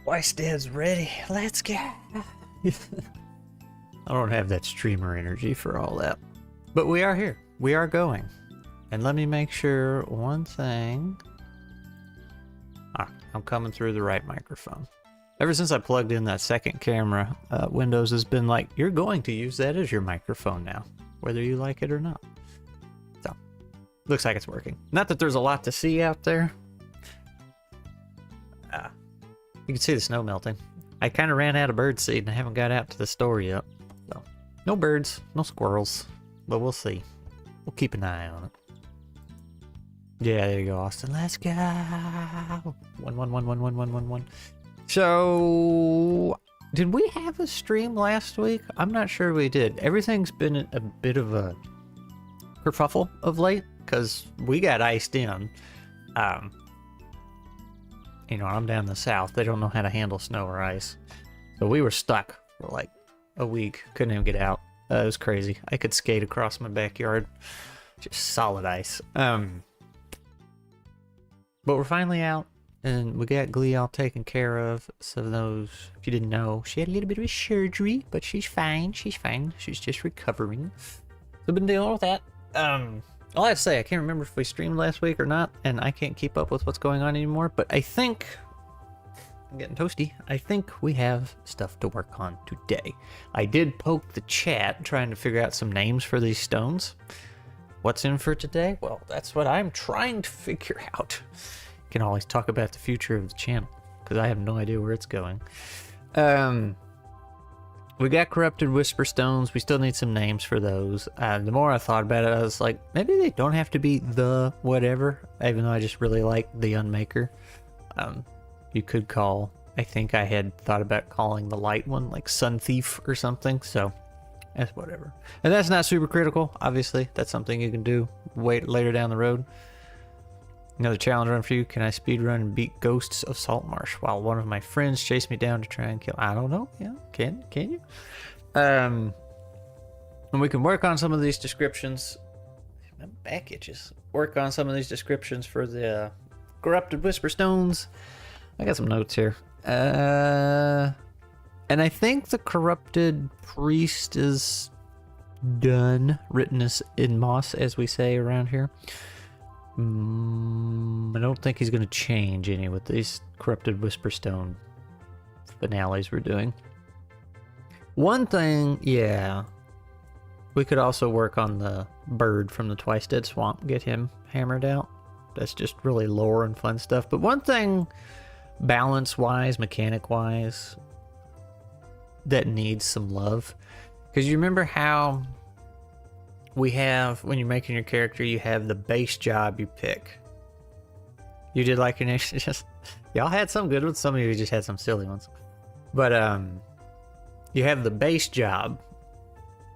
Twice Dead's ready. Let's go. I don't have that streamer energy for all that. But we are here. We are going. And let me make sure one thing. I'm coming through the right microphone. Ever since I plugged in that second camera, Windows has been like, you're going to use that as your microphone now, whether you like it or not. So, looks like it's working. Not that there's a lot to see out there. You can see the snow melting. I kind of ran out of bird seed and I haven't got out to the store yet. So, no birds, no squirrels, but we'll see. We'll keep an eye on it. Yeah, there you go, Austin. Let's go. 1. So, did we have a stream last week? I'm not sure we did. Everything's been a bit of a kerfuffle of late because we got iced in. You know, I'm down the south. They don't know how to handle snow or ice. So we were stuck for like a week. Couldn't even get out. It was crazy. I could skate across my backyard. Just solid ice. But we're finally out. And we got Glee all taken care of. So those, if you didn't know, she had a little bit of a surgery. But she's fine. She's fine. She's just recovering. So I've been dealing with that. All I have to say, I can't remember if we streamed last week or not, and I can't keep up with what's going on anymore, but I think, I'm getting toasty, I think we have stuff to work on today. I did poke the chat trying to figure out some names for these stones. What's in for today? Well, that's what I'm trying to figure out. Can always talk about the future of the channel, because I have no idea where it's going. We got Corrupted Whisper Stones. We still need some names for those. The more I thought about it, I was like, maybe they don't have to be the whatever, even though I just really like the Unmaker. You could call, I think I had thought about calling the light one like Sun Thief or something, so that's whatever. And that's not super critical, obviously. That's something you can do later down the road. Another challenge run for you. Can I speedrun and beat Ghosts of Saltmarsh while one of my friends chased me down to try and kill? I don't know. Yeah, can you? And we can work on some of these descriptions. My back itches. Work on some of these descriptions for the Corrupted Whisper Stones. I got some notes here. And I think the Corrupted Priest is done. Written as in moss, as we say around here. I don't think he's going to change any with these Corrupted Whisperstone finales we're doing. One thing, yeah, we could also work on the bird from the Twice Dead Swamp, get him hammered out. That's just really lore and fun stuff. But one thing, balance-wise, mechanic-wise, that needs some love. Because you remember how we have, when you're making your character, you have the base job you pick. You did like your nation, just, y'all had some good ones, some of you just had some silly ones. But you have the base job,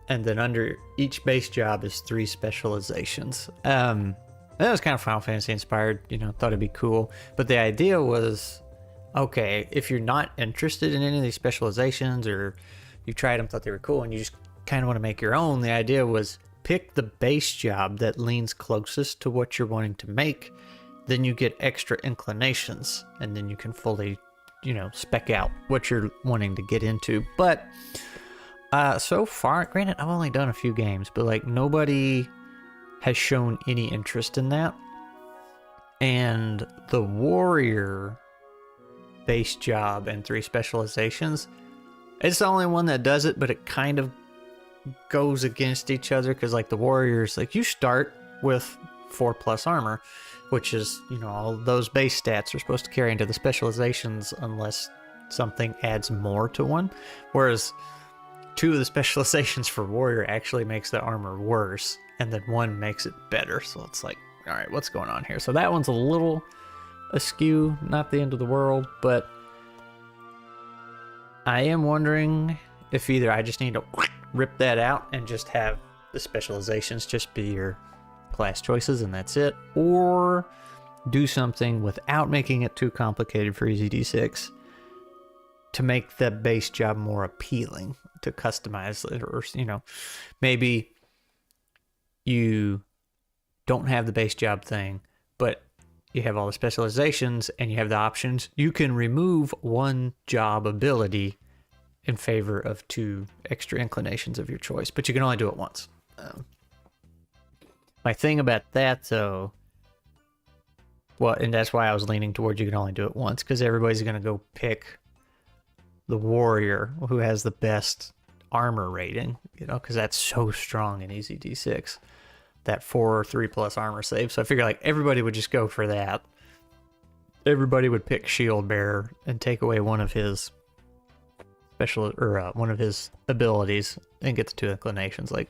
and then under each base job is 3 specializations. That was kind of Final Fantasy inspired, you know, thought it'd be cool. But the idea was, okay, if you're not interested in any of these specializations, or you tried them, thought they were cool, and you just kind of want to make your own, the idea was, pick the base job that leans closest to what you're wanting to make, then you get extra inclinations, and then you can fully, you know, spec out what you're wanting to get into. But so far, granted, I've only done a few games, but like nobody has shown any interest in that. And the warrior base job and 3 specializations, it's the only one that does it, but it kind of goes against each other, because like the warriors, like you start with 4+ armor, which is, you know, all those base stats are supposed to carry into the specializations unless something adds more to one, whereas 2 of the specializations for warrior actually makes the armor worse, and then 1 makes it better. So it's like, all right, what's going on here? So that one's a little askew, not the end of the world, but I am wondering if either I just need to rip that out and just have the specializations just be your class choices and that's it, or do something without making it too complicated for Easy D6 to make the base job more appealing, to customize it. Or, you know, maybe you don't have the base job thing, but you have all the specializations and you have the options, you can remove one job ability in favor of 2 extra inclinations of your choice, but you can only do it once. My thing about that, though, well, and that's why I was leaning towards you can only do it once, because everybody's going to go pick the warrior who has the best armor rating, you know, because that's so strong in Easy D6. That 4 or 3+ armor save. So I figure like everybody would just go for that. Everybody would pick Shield Bearer and take away one of his special or one of his abilities and get the 2 inclinations. Like,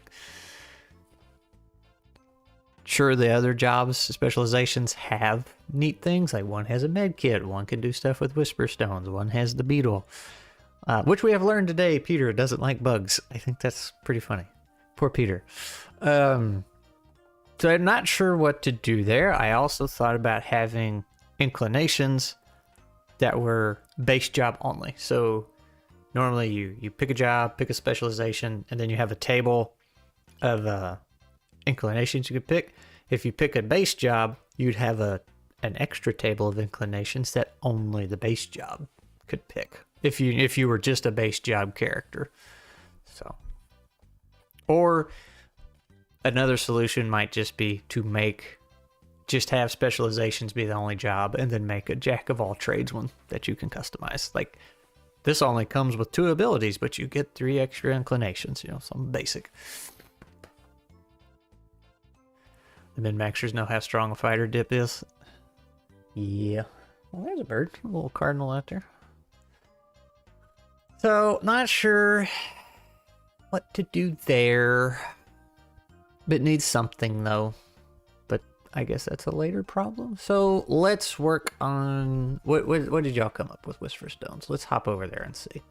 sure, the other jobs specializations have neat things. Like one has a med kit, one can do stuff with Whisper Stones, one has the beetle, which we have learned today. Peter doesn't like bugs. I think that's pretty funny. Poor Peter. So I'm not sure what to do there. I also thought about having inclinations that were base job only. So normally you pick a job, pick a specialization, and then you have a table of inclinations you could pick. If you pick a base job, you'd have an extra table of inclinations that only the base job could pick. If you were just a base job character. So, or another solution might just be to just have specializations be the only job and then make a jack of all trades one that you can customize. Like, this only comes with 2 abilities, but you get 3 extra inclinations, you know, something basic. The min-maxers know how strong a fighter dip is. Yeah. Well, there's a bird, a little cardinal out there. So, not sure what to do there. It needs something, though. But I guess that's a later problem. So let's work on... What did y'all come up with, Whisper Stones? Let's hop over there and see.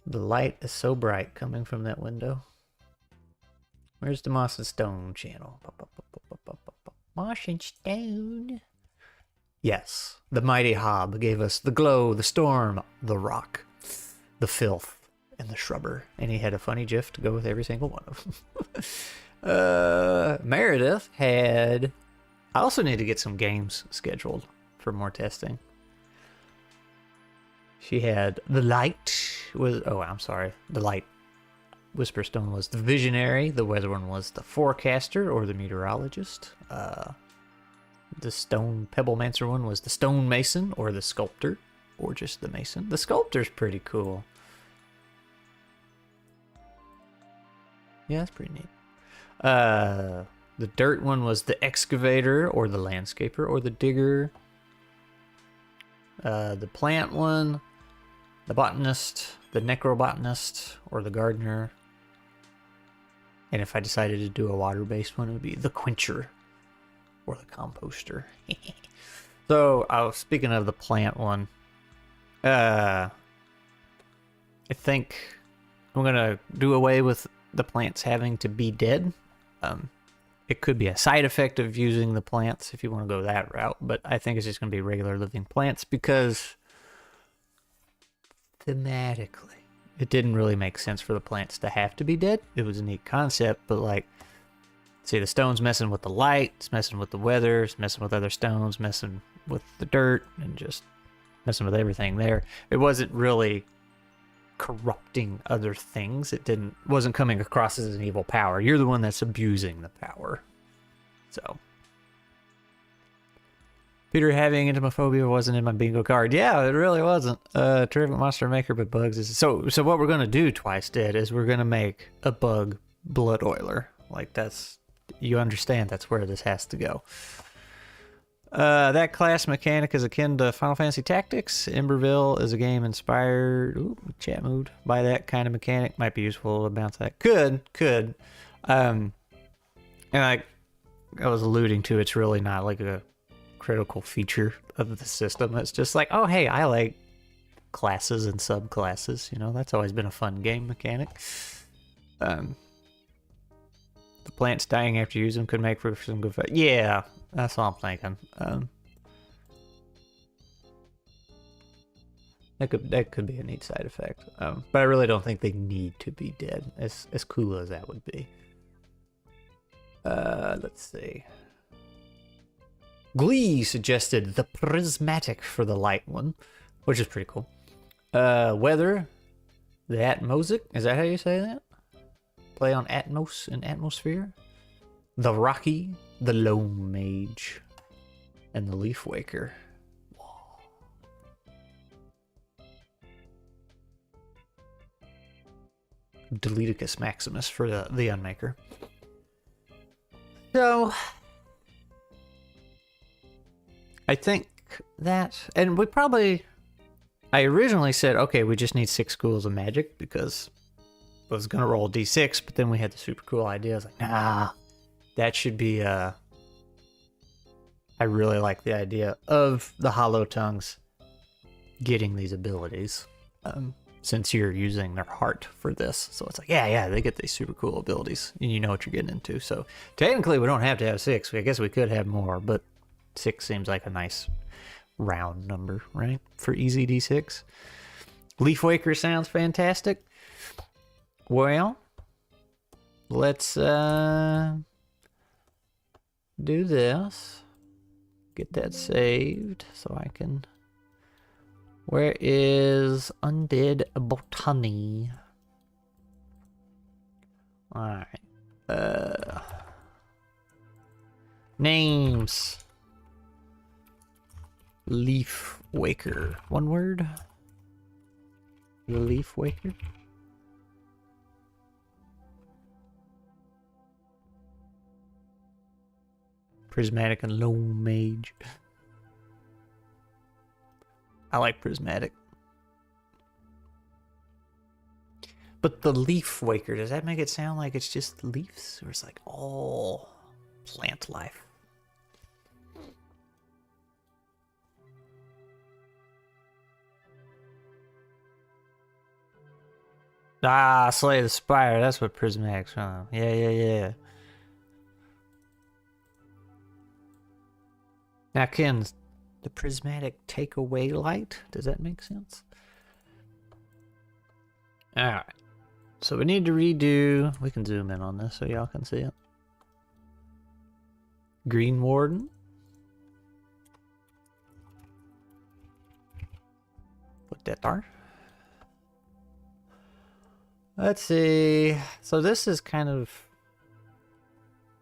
The light is so bright coming from that window. Where's the Moss and Stone channel? Moss and Stone. Yes. The mighty Hob gave us the glow, the storm, the rock, the filth, and the shrubber, and he had a funny gif to go with every single one of them. Meredith had... I also need to get some games scheduled for more testing. She had the light was... Oh, I'm sorry. The light Whisperstone was the visionary. The weather one was the forecaster or the meteorologist. The stone pebblemancer one was the stone mason or the sculptor or just the mason. The sculptor's pretty cool. Yeah, that's pretty neat. The dirt one was the excavator or the landscaper or the digger. The plant one, the botanist, the necrobotanist or the gardener. And if I decided to do a water-based one, it would be the quencher or the composter. So, speaking of the plant one, I think I'm going to do away with the plants having to be dead. It could be a side effect of using the plants if you want to go that route, but I think it's just going to be regular living plants because thematically it didn't really make sense for the plants to have to be dead. It was a neat concept, but like, see, the stone's messing with the light, it's messing with the weather, it's messing with other stones, messing with the dirt, and just messing with everything there. It wasn't really corrupting other things. It wasn't coming across as an evil power. You're the one that's abusing the power. So Peter having entomophobia wasn't in my bingo card. Yeah, it really wasn't. Terrific monster maker, but bugs is... So what we're going to do, Twice Dead, is we're going to make a bug blood oiler. Like, that's... You understand that's where this has to go. That class mechanic is akin to Final Fantasy Tactics. Emberville is a game inspired... Ooh, chat moved. By that kind of mechanic. Might be useful to bounce that. Could. And I was alluding to, it's really not like a critical feature of the system. It's just like, oh, hey, I like classes and subclasses. You know, that's always been a fun game mechanic. The plants dying after you use them could make for some good fight. Yeah, that's all I'm thinking. That could be a neat side effect. But I really don't think they need to be dead, as cool as that would be. Let's see. Glee suggested the prismatic for the light one, which is pretty cool. Weather, the atmosic, is that how you say that? Play on atmos and atmosphere. The rocky, the lone mage, and the leaf waker. Deleticus Maximus for the Unmaker. So, I think that, and we probably, I originally said, okay, we just need 6 schools of magic because I was going to roll d6, but then we had the super cool idea. I was like, nah, that should be, I really like the idea of the Hollow Tongues getting these abilities. Since you're using their heart for this. So it's like, yeah, they get these super cool abilities, and you know what you're getting into. So technically, we don't have to have 6. I guess we could have more, but 6 seems like a nice round number, right? For easy D6. Leaf Waker sounds fantastic. Well, let's do this. Get that saved so I can... Where is Undead Botany? Alright. Names. Leaf Waker. One word? The Leaf Waker? Prismatic and Lone Mage. I like prismatic. But the leaf waker, does that make it sound like it's just leaves? Or it's like all plant life? Ah, Slay the Spire, that's what prismatic's from. Yeah. Now can the prismatic take away light? Does that make sense? Alright. So we need to redo... We can zoom in on this so y'all can see it. Green Warden. Put that there. Let's see. So this is kind of...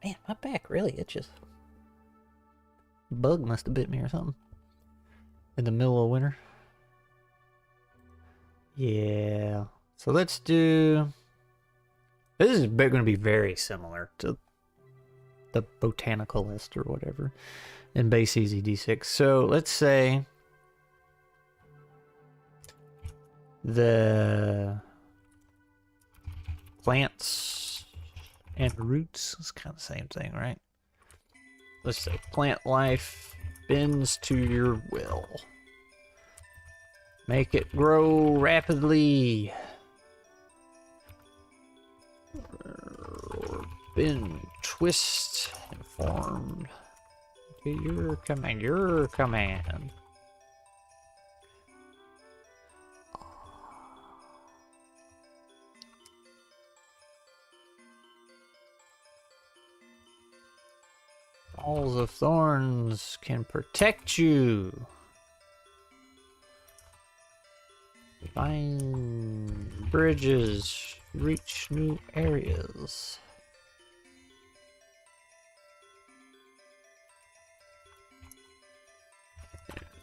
Man, my back really itches. Bug must have bit me or something. In the middle of winter. Yeah. So let's do... This is going to be very similar to the botanical list or whatever in base easy d6. So let's say the plants and roots is kind of the same thing, right? Let's say plant life bends to your will. Make it grow rapidly. Bend, twist, and formed. Okay, your command. Balls of thorns can protect you. Find bridges, reach new areas.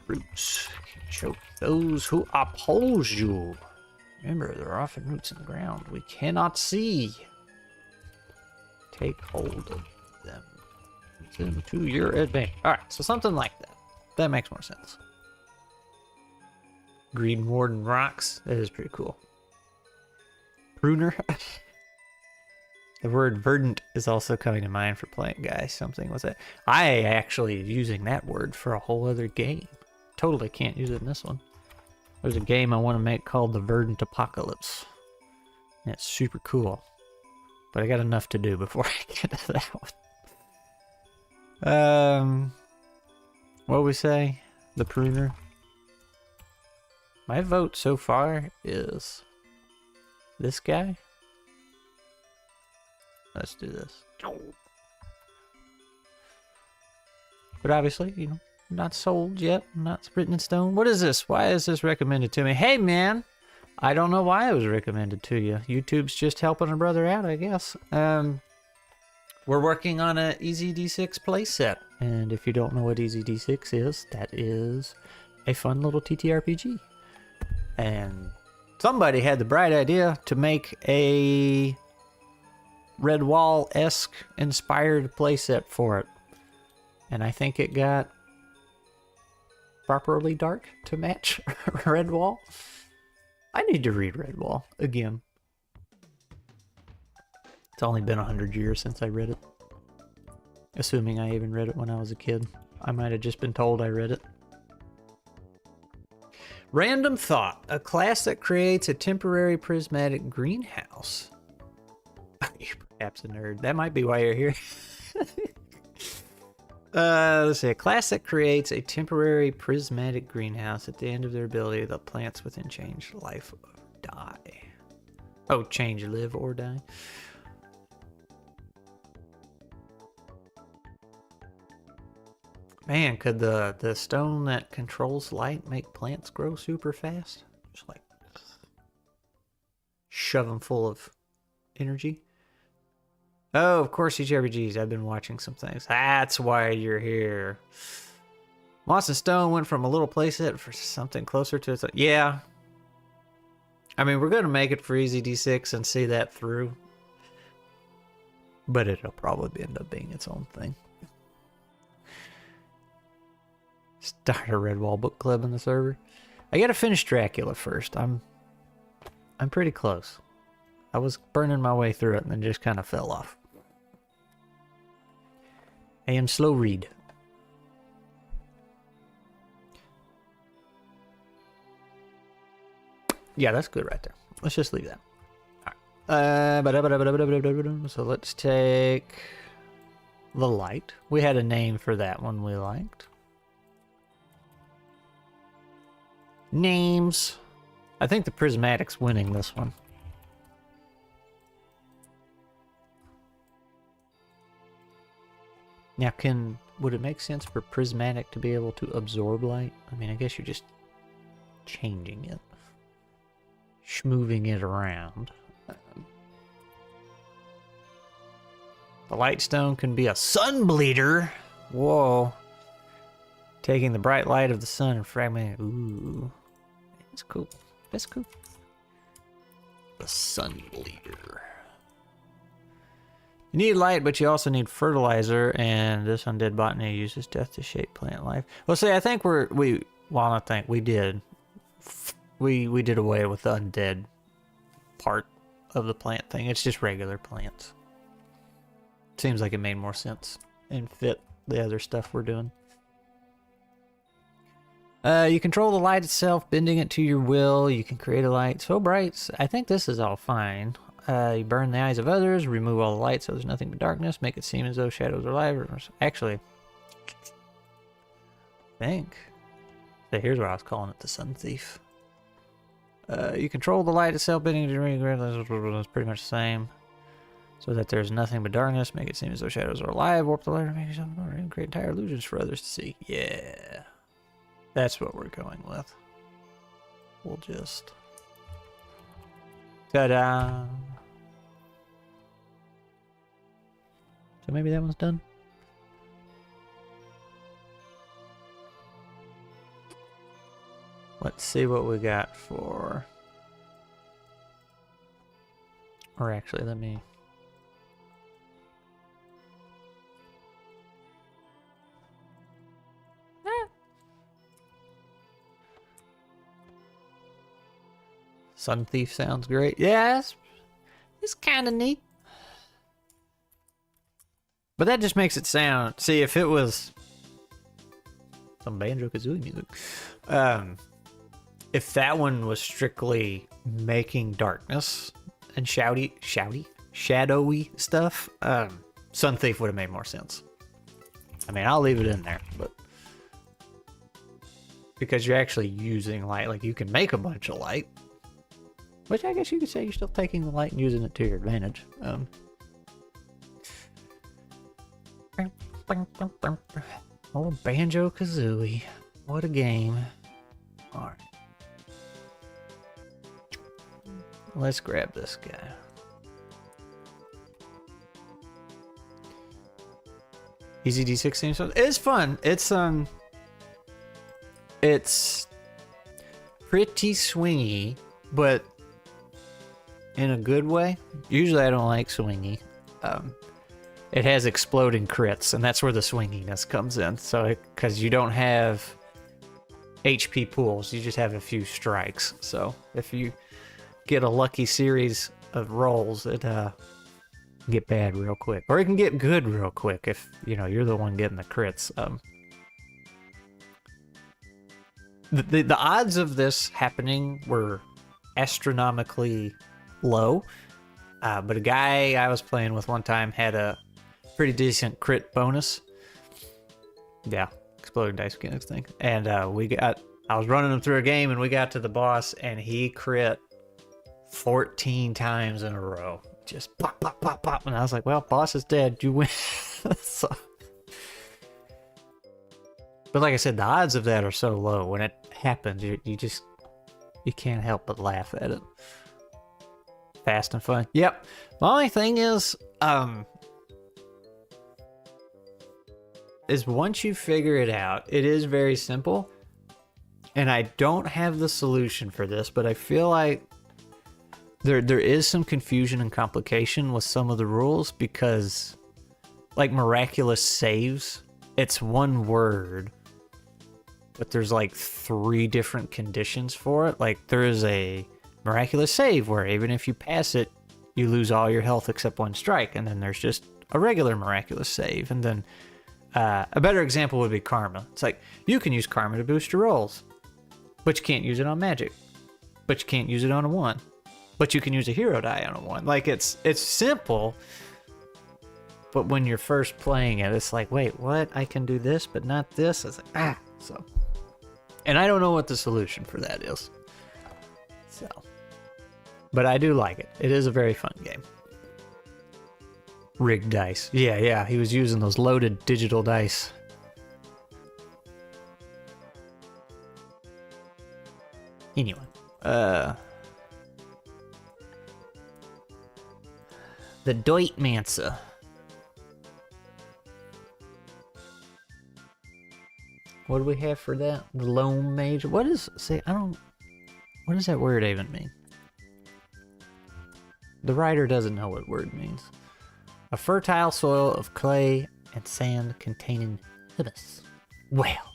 Roots can choke those who oppose you. Remember, there are often roots in the ground we cannot see. Take hold of them. To your advantage. Alright, so something like that. That makes more sense. Green Warden rocks. That is pretty cool. Pruner. The word verdant is also coming to mind for playing guys. Something was it? I actually using that word for a whole other game. Totally can't use it in this one. There's a game I want to make called the Verdant Apocalypse. And it's super cool. But I got enough to do before I get to that one. What we say? The pruner. My vote so far is this guy. Let's do this. But obviously, you know, not sold yet, not written in stone. What is this? Why is this recommended to me? Hey, man, I don't know why it was recommended to you. YouTube's just helping a brother out, I guess. We're working on a Easy D6 playset. And if you don't know what Easy D6 is, that is a fun little TTRPG. And somebody had the bright idea to make a Redwall-esque inspired playset for it. And I think it got properly dark to match Redwall. I need to read Redwall again. It's only been 100 years since I read it. Assuming I even read it when I was a kid. I might have just been told I read it. Random thought. A class that creates a temporary prismatic greenhouse. You're perhaps a nerd. That might be why you're here. Let's see. A class that creates a temporary prismatic greenhouse. At the end of their ability, the plants within change life or die. Oh, change live or die. Man, could the stone that controls light make plants grow super fast? Just like shove them full of energy. Oh, of course, TTRPGs. I've been watching some things. That's why you're here. Moss and Stone went from a little playset for something closer to its... Yeah. I mean, we're going to make it for Easy D6 and see that through. But it'll probably end up being its own thing. Start a Redwall book club in the server. I gotta finish Dracula first. I'm pretty close. I was burning my way through it and then just kind of fell off. And slow read. Yeah, that's good right there. Let's just leave that. Alright. So let's take the light. We had a name for that one we liked. Names. I think the Prismatic's winning this one. Now, would it make sense for Prismatic to be able to absorb light? I mean, I guess you're just changing it. Schmoving it around. The light stone can be a sun bleeder. Whoa. Taking the bright light of the sun and fragmenting. Ooh. That's cool. That's cool. The sun bleeder. You need light, but you also need fertilizer, and this undead botany uses death to shape plant life. Well, see, I think we did. We did away with the undead part of the plant thing. It's just regular plants. Seems like it made more sense and fit the other stuff we're doing. You control the light itself, bending it to your will. You can create a light so bright. I think this is all fine. You burn the eyes of others, remove all the light so there's nothing but darkness, make it seem as though shadows are alive. Actually, I think. So here's what I was calling it, the Sun Thief. You control the light itself, bending it to your will. It's pretty much the same. So that there's nothing but darkness, make it seem as though shadows are alive, warp the light, make yourself create entire illusions for others to see. Yeah. That's what we're going with. We'll just... Ta-da! So maybe that one's done? Let's see what we got for... Or actually, let me... Sun Thief sounds great. Yeah, it's kind of neat. But that just makes it sound... See, if it was... some Banjo-Kazooie music. If that one was strictly making darkness and shadowy stuff, Sun Thief would have made more sense. I mean, I'll leave it in there, but... Because you're actually using light. Like, you can make a bunch of light. Which I guess you could say you're still taking the light and using it to your advantage. Oh, Banjo-Kazooie. What a game. Alright. Let's grab this guy. Easy D6 theme song. It's fun. It's pretty swingy, but in a good way. Usually I don't like swingy. It has exploding crits, and that's where the swinginess comes in. So, because you don't have HP pools, you just have a few strikes. So, if you get a lucky series of rolls, it can get bad real quick, or it can get good real quick if you're the one getting the crits. The odds of this happening were astronomically low, but a guy I was playing with one time had a pretty decent crit bonus. Yeah, exploding dice mechanics thing. And I was running him through a game, and we got to the boss, and he crit 14 times in a row. Just pop, pop, pop, pop. And I was like, well, boss is dead. You win. So, but like I said, the odds of that are so low. When it happens, you can't help but laugh at it. Fast and fun. Yep. My only thing is once you figure it out, it is very simple. And I don't have the solution for this, but I feel like there is some confusion and complication with some of the rules, because like miraculous saves, it's one word, but there's like 3 different conditions for it. Like there is a miraculous save where even if you pass it, you lose all your health except 1 strike. And then there's just a regular miraculous save. And then a better example would be karma. It's like you can use karma to boost your rolls, but you can't use it on magic, but you can't use it on a 1, but you can use a hero die on a 1. Like it's simple, but when you're first playing it, it's like, wait, what? I can do this, but not this. It's like, so. And I don't know what the solution for that is. So, but I do like it. It is a very fun game. Rigged dice. Yeah, he was using those loaded digital dice. Anyway, the Deutmancer. What do we have for that? The Lone Mage. What does that word even mean? The writer doesn't know what word means. A fertile soil of clay and sand containing humus. Well.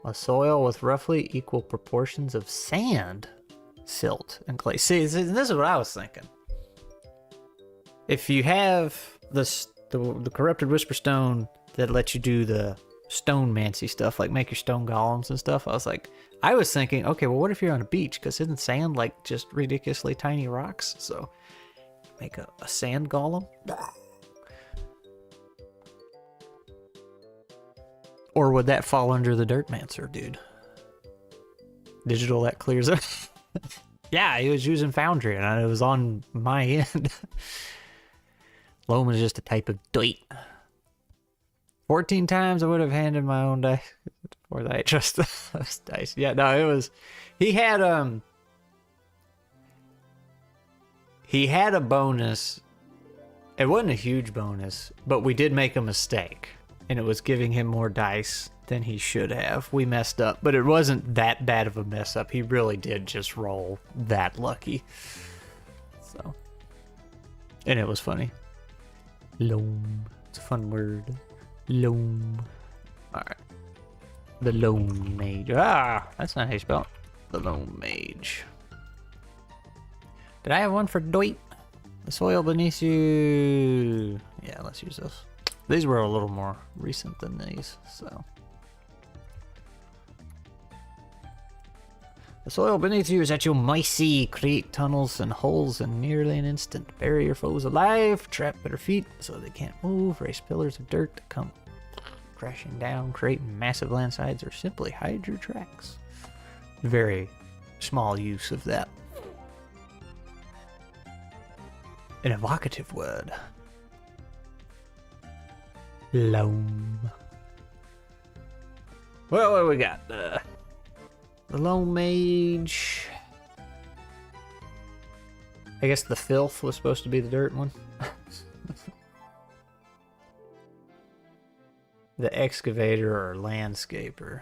A soil with roughly equal proportions of sand, silt, and clay. See, this is what I was thinking. If you have the corrupted whisper stone that lets you do the stone mancy stuff, like make your stone golems and stuff, I was thinking, okay, well, what if you're on a beach? Because isn't sand like just ridiculously tiny rocks? So make a sand golem. Or would that fall under the Dirtmancer, dude? Digital that clears up. Yeah, he was using Foundry, and it was on my end. Loam is just a type of dirt. 14 times I would have handed my own dice. Or I trust those dice. Yeah, no, it was... He had a bonus. It wasn't a huge bonus, but we did make a mistake. And it was giving him more dice than he should have. We messed up, but it wasn't that bad of a mess up. He really did just roll that lucky. So, and it was funny. Loam. It's a fun word. Loam. Alright. The Lone Mage. That's not how you spell it. The Lone Mage. Did I have one for Doit? The soil beneath you. Yeah, let's use those. These were a little more recent than these, so. The soil beneath you is at your mercy. Create tunnels and holes in nearly an instant. Bury your foes alive. Trap their feet so they can't move. Raise pillars of dirt to come crashing down. Create massive landslides, or simply hide your tracks. Very small use of that. An evocative word. Loam. Well, what do we got? The Lone Mage. I guess the Filth was supposed to be the dirt one. The Excavator or Landscaper.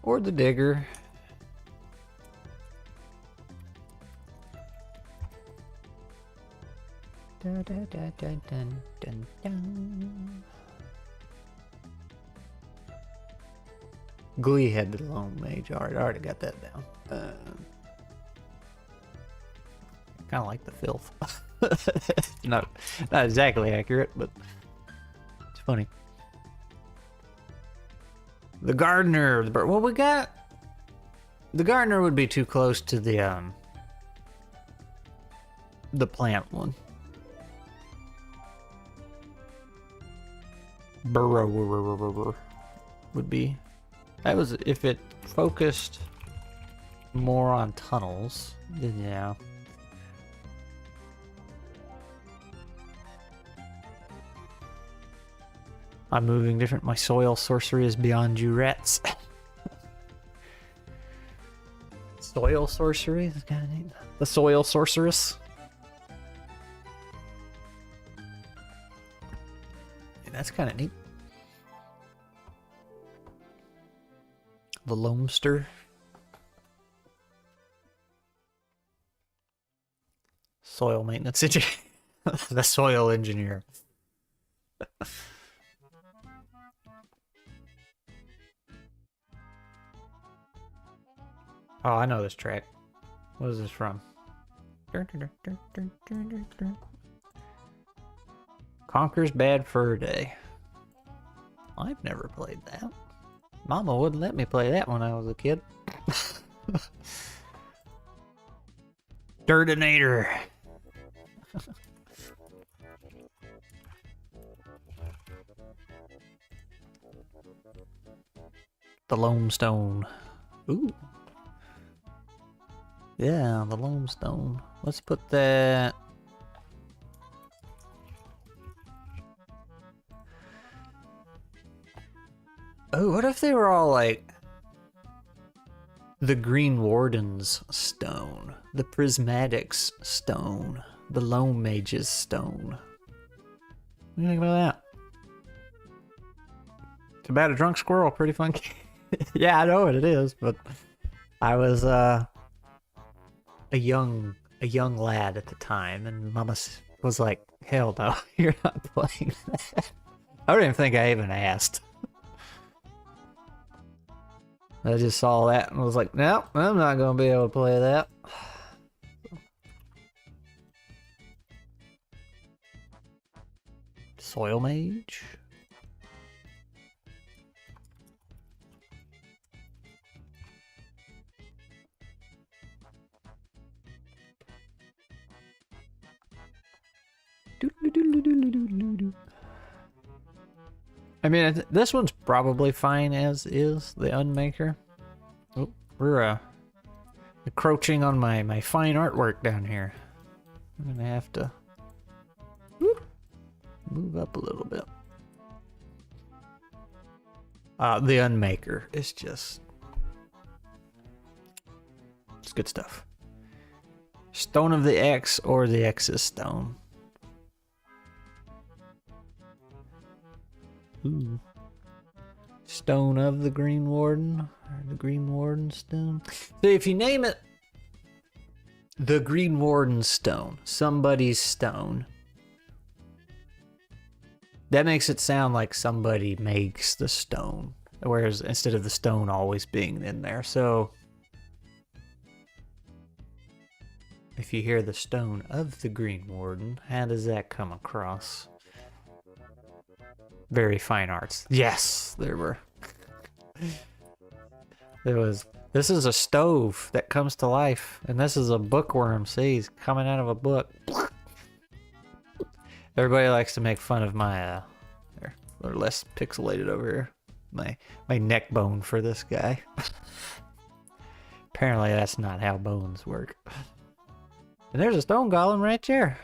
Or the Digger. Dun, dun, dun, dun, dun, dun, dun. Glee had the Lone Mage. Alright, I already got that down. Kind of like the Filth. not exactly accurate, but it's funny. The Gardener. What we got? The Gardener would be too close to the plant one. Burrow would be. That was if it focused more on tunnels. Then yeah. I'm moving different. My soil sorcery is beyond you rats. Soil sorcery? That's kind of neat. The soil sorceress. Yeah, that's kind of neat. The Loamster. Soil maintenance engineer. The soil engineer. Oh, I know this track. What is this from? Conker's Bad Fur Day. I've never played that. Mama wouldn't let me play that when I was a kid. Dirtinator. The Loamstone. Ooh. Yeah, the Loamstone. Let's put that... Oh, what if they were all like... The Green Warden's stone, the Prismatics stone, the Lone Mage's stone. What do you think about that? It's about a drunk squirrel, pretty funky. Yeah, I know what it is, but I was a young lad at the time, and Mama was like, "Hell no, you're not playing that." I don't even think I even asked. I just saw that and was like, "No, I'm not gonna be able to play that." Soil Mage. I mean, this one's probably fine as is, the Unmaker. Oh, we're encroaching on my fine artwork down here. I'm gonna have to move up a little bit. The Unmaker is just... it's good stuff. Stone of the X or the X's Stone. Ooh. Stone of the Green Warden, or the Green Warden Stone. So if you name it the Green Warden Stone, somebody's stone, that makes it sound like somebody makes the stone, whereas instead of the stone always being in there. So if you hear the Stone of the Green Warden, how does that come across? Very fine arts. Yes, there were. There was. This is a stove that comes to life, and this is a bookworm. See, he's coming out of a book. Everybody likes to make fun of my, or less pixelated over here. My neck bone for this guy. Apparently that's not how bones work. And there's a stone golem right there.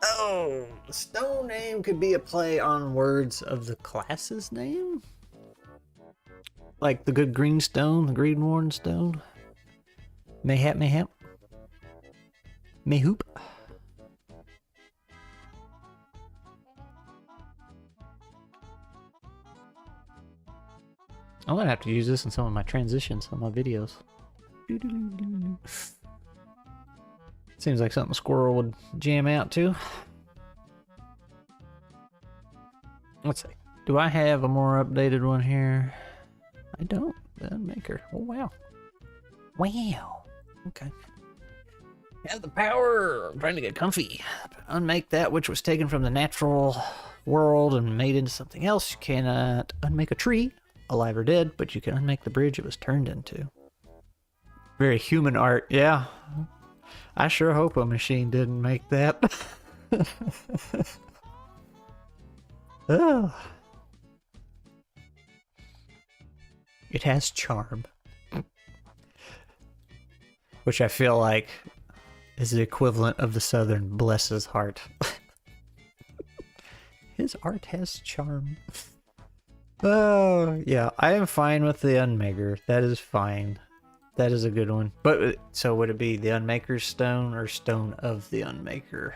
Oh, the stone name could be a play on words of the class's name? Like the good green stone, the green worn stone. Mayhap, mayhap. Mayhoop. I'm gonna have to use this in some of my transitions on my videos. Seems like something Squirrel would jam out to. Let's see. Do I have a more updated one here? I don't. The Unmaker. Oh, wow. Wow. Okay. Have the power. I'm trying to get comfy. Unmake that which was taken from the natural world and made into something else. You cannot unmake a tree, alive or dead, but you can unmake the bridge it was turned into. Very human art, yeah. I sure hope a machine didn't make that. Oh. It has charm. Which I feel like is the equivalent of the Southern bless his heart. His art has charm. Oh, yeah, I am fine with the Unmaker. That is fine. That is a good one. But, so would it be the Unmaker's Stone or Stone of the Unmaker?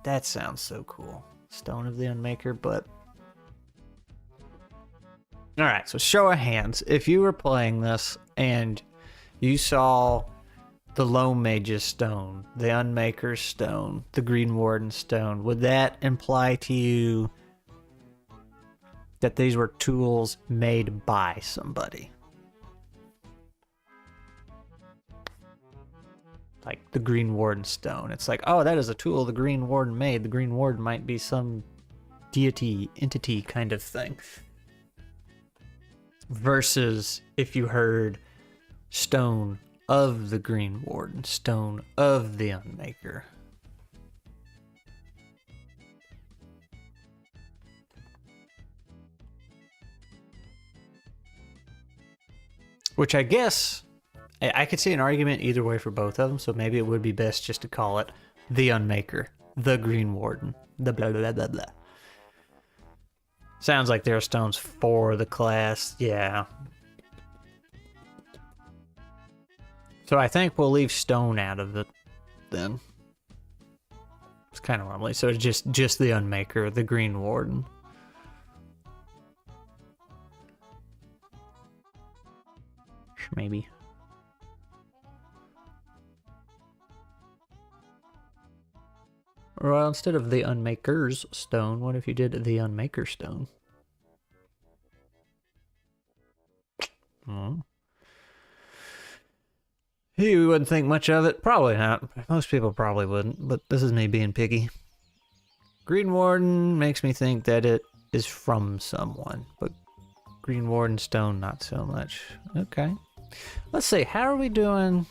That sounds so cool. Stone of the Unmaker, but... Alright, so show of hands. If you were playing this and you saw the Lone Mage's Stone, the Unmaker's Stone, the Green Warden's Stone, would that imply to you that these were tools made by somebody? Like the Green Warden Stone. It's like, oh, that is a tool the Green Warden made. The Green Warden might be some deity, entity kind of thing. Versus if you heard Stone of the Green Warden, Stone of the Unmaker. Which I guess... I could see an argument either way for both of them, so maybe it would be best just to call it the Unmaker, the Green Warden, the blah blah blah blah. Sounds like there are stones for the class, yeah. So I think we'll leave stone out of it then. It's kind of lovely. So it's just the Unmaker, the Green Warden. Maybe. Well, instead of the Unmaker's Stone, what if you did the Unmaker Stone? Oh. You wouldn't think much of it. Probably not. Most people probably wouldn't, but this is me being picky. Green Warden makes me think that it is from someone, but Green Warden Stone, not so much. Okay. Let's see, how are we doing?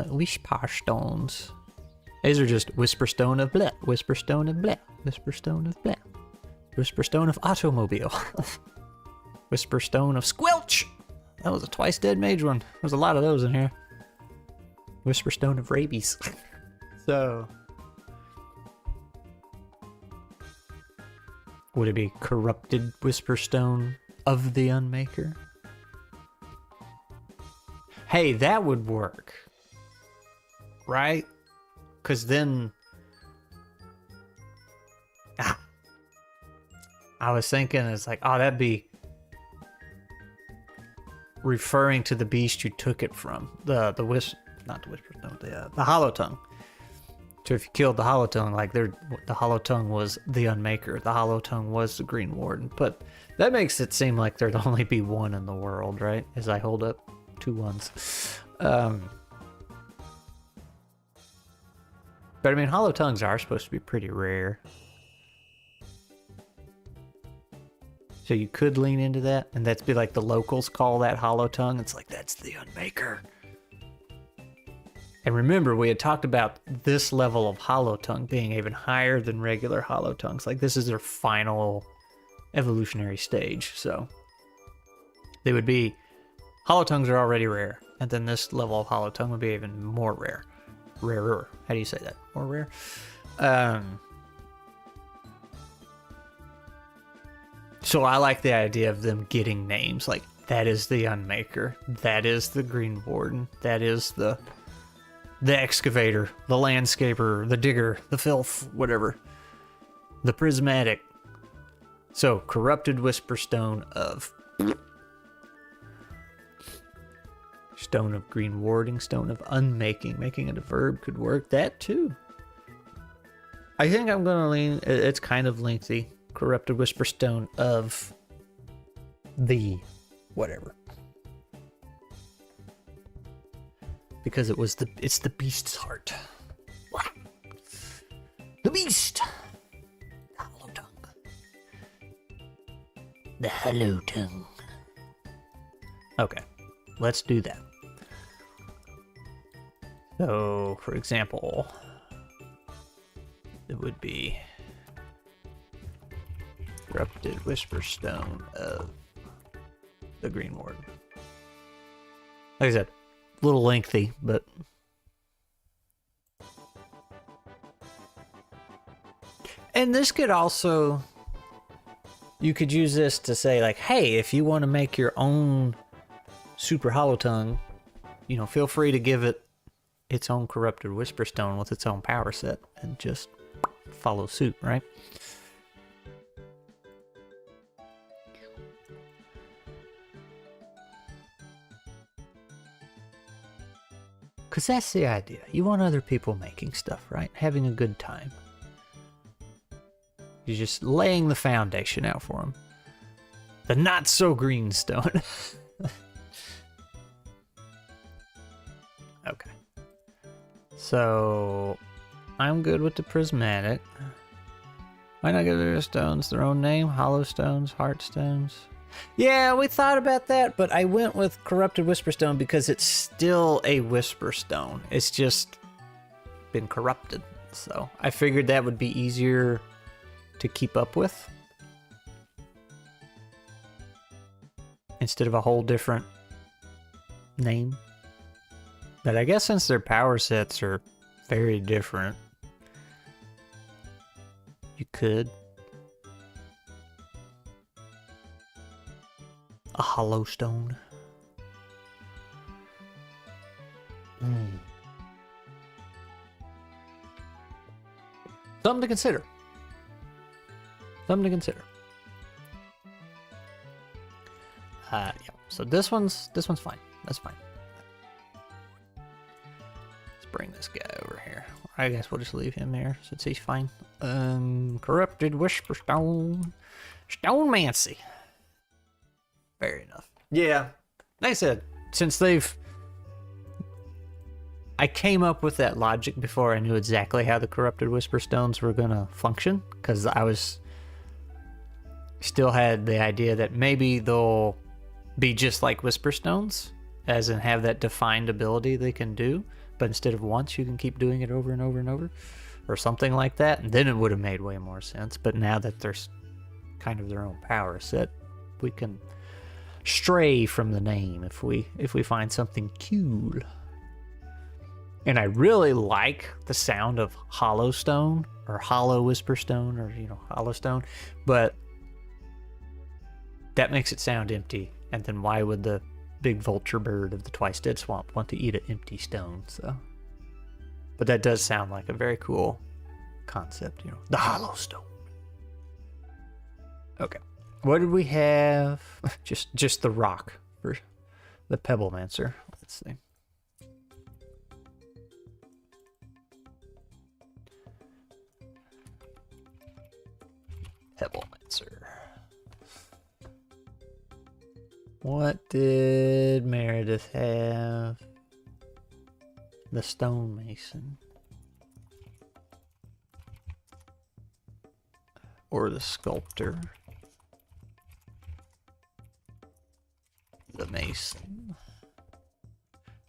Whisper stones. These are just Whisper Stone of blah, Whisper Stone of blah, Whisper Stone of blah, Whisper Stone of automobile, Whisper Stone of squelch. That was a twice dead mage one. There's a lot of those in here. Whisper Stone of rabies. So, would it be corrupted Whisper Stone of the Unmaker? Hey, that would work, right? Because then, I was thinking, it's like, oh, that'd be referring to the beast you took it from, not the Whisper Stone, the Hollow Tongue. So if you killed the Hollow Tongue, like the Hollow Tongue was the Unmaker, the Hollow Tongue was the Green Warden. But that makes it seem like there'd only be one in the world, right? As I hold up 2 ones. But I mean, Hollow Tongues are supposed to be pretty rare. So you could lean into that, and that's be like the locals call that Hollow Tongue. It's like, that's the Unmaker. And remember, we had talked about this level of hollow tongue being even higher than regular hollow tongues. Like, this is their final evolutionary stage. So they would be, hollow tongues are already rare, and then this level of hollow tongue would be even more rare. Rarer. How do you say that? More rare? So I like the idea of them getting names. Like, that is the Unmaker. That is the Green Warden. That is the excavator, the landscaper, the digger, the filth, whatever. The prismatic. So, corrupted whisperstone of... Stone of green warding, stone of unmaking. Making it a verb could work. That too. I think I'm going to lean... It's kind of lengthy. Corrupted whisperstone of... the... whatever. Because it's the beast's heart. The beast! The hollow tongue. The hollow tongue. Okay, let's do that. So, for example, it would be corrupted whisperstone of the Green Warden. Like I said, a little lengthy, but and this could also, you could use this to say like, hey, if you want to make your own super hollow tongue, you know, feel free to give it its own corrupted whisperstone with its own power set and just follow suit, right? Because that's the idea. You want other people making stuff, right? Having a good time. You're just laying the foundation out for them. The not-so-green stone. Okay. So, I'm good with the prismatic. Why not give their stones their own name? Hollow stones, heart stones. Yeah, we thought about that, but I went with corrupted whisperstone because it's still a whisperstone. It's just been corrupted. So I figured that would be easier to keep up with instead of a whole different name. But I guess since their power sets are very different, you could. A hollow stone. Something to consider. Something to consider. Yeah. So this one's fine. That's fine. Let's bring this guy over here. I guess we'll just leave him there since he's fine. Corrupted whisperstone. Stonemancy. Fair enough. Yeah. Like I said, since I came up with that logic before I knew exactly how the corrupted whisperstones were gonna function, because I still had the idea that maybe they'll be just like whisperstones, as in have that defined ability they can do, but instead of once, you can keep doing it over and over and over, or something like that, and then it would have made way more sense. But now that there's kind of their own power set, we can stray from the name if we find something cool. And I really like the sound of hollow stone or hollow whisperstone, or hollow stone, but that makes it sound empty. And then why would the big vulture bird of the twice dead swamp want to eat an empty stone? So, but that does sound like a very cool concept, the hollow stone. Okay. What did we have? just the rock for the Pebblemancer. Let's see. Pebblemancer. What did Meredith have? The stonemason. Or the sculptor. The mason.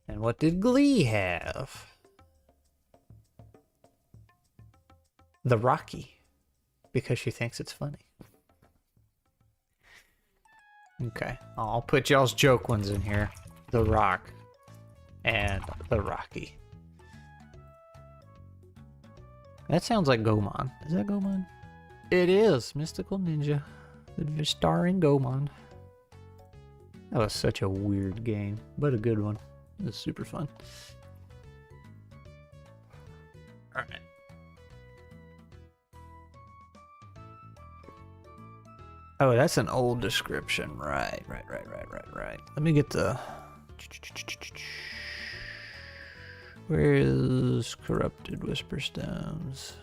And what did Glee have? the Rocky because she thinks it's funny. Okay, I'll put y'all's joke ones in here. The Rock and the Rocky. That sounds like Gomon. Is that Gomon? It is Mystical Ninja, starring Gomon. That was such a weird game, but a good one. It was super fun. Alright. Oh, that's an old description. Right. Let me get the... Where is Corrupted Whisperstones?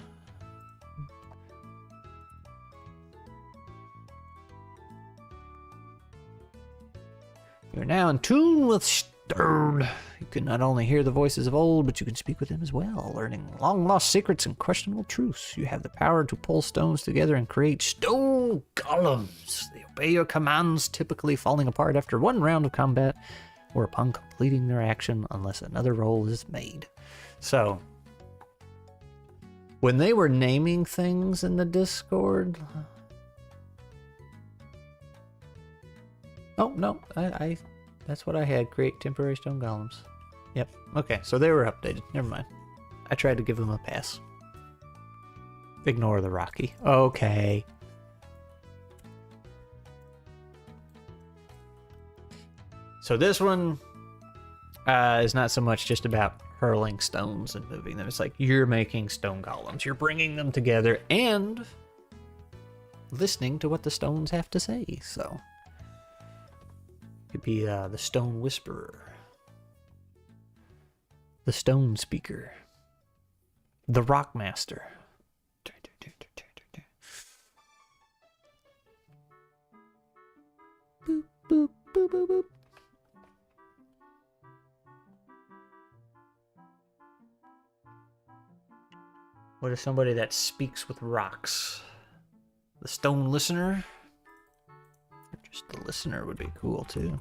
You're now in tune with Stone. You can not only hear the voices of old, but you can speak with them as well, learning long-lost secrets and questionable truths. You have the power to pull stones together and create stone golems. They obey your commands, typically falling apart after one round of combat or upon completing their action unless another roll is made. So, when they were naming things in the Discord... Oh, no, I that's what I had. Create temporary stone golems. Yep. Okay, so they were updated. Never mind. I tried to give them a pass. Ignore the Rocky. Okay. So this one is not so much just about hurling stones and moving them. It's like you're making stone golems. You're bringing them together and listening to what the stones have to say. So... could be the Stone Whisperer, the Stone Speaker, the Rock Master. Boop, boop, boop, boop, boop. What is somebody that speaks with rocks? The Stone Listener? Just the Listener would be cool too.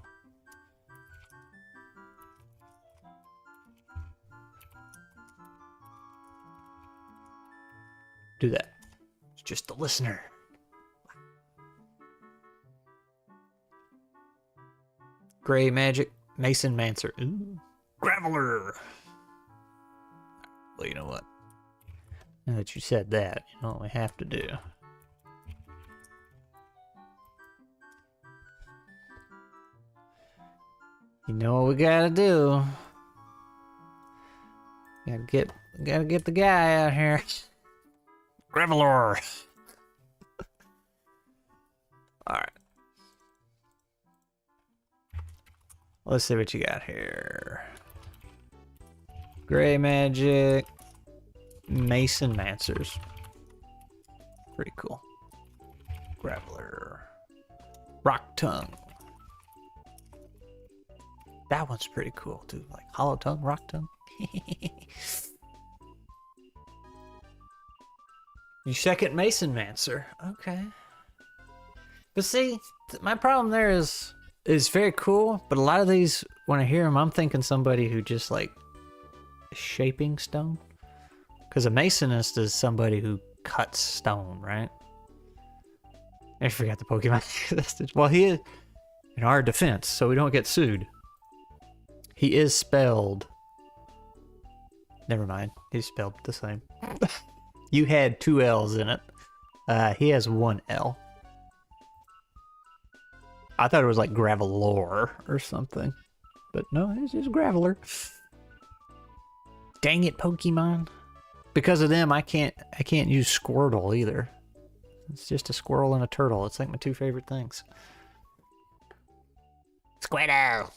Do that. It's just the Listener. Gray Magic, Mason Mancer. Ooh. Graveler. Well, you know what? Now that you said that, you know what we have to do. You know what we gotta do? Gotta get the guy out here. Graveler. Alright. Let's see what you got here. Gray Magic. Mason Mancers. Pretty cool. Graveler. Rock Tongue. That one's pretty cool too. Like Hollow Tongue, Rock Tongue. You second Mason Mancer. Okay. But see, my problem there is very cool, but a lot of these, when I hear them, I'm thinking somebody who just like is shaping stone. Because a masonist is somebody who cuts stone, right? I forgot the Pokemon. Well, he is, in our defense, so we don't get sued. He is spelled... Never mind. He's spelled the same. You had 2 L's in it. He has 1 L. I thought it was like Gravelor or something. But no, it's just Graveler. Dang it, Pokemon. Because of them, I can't use Squirtle either. It's just a squirrel and a turtle. It's like my 2 favorite things. Squirtle!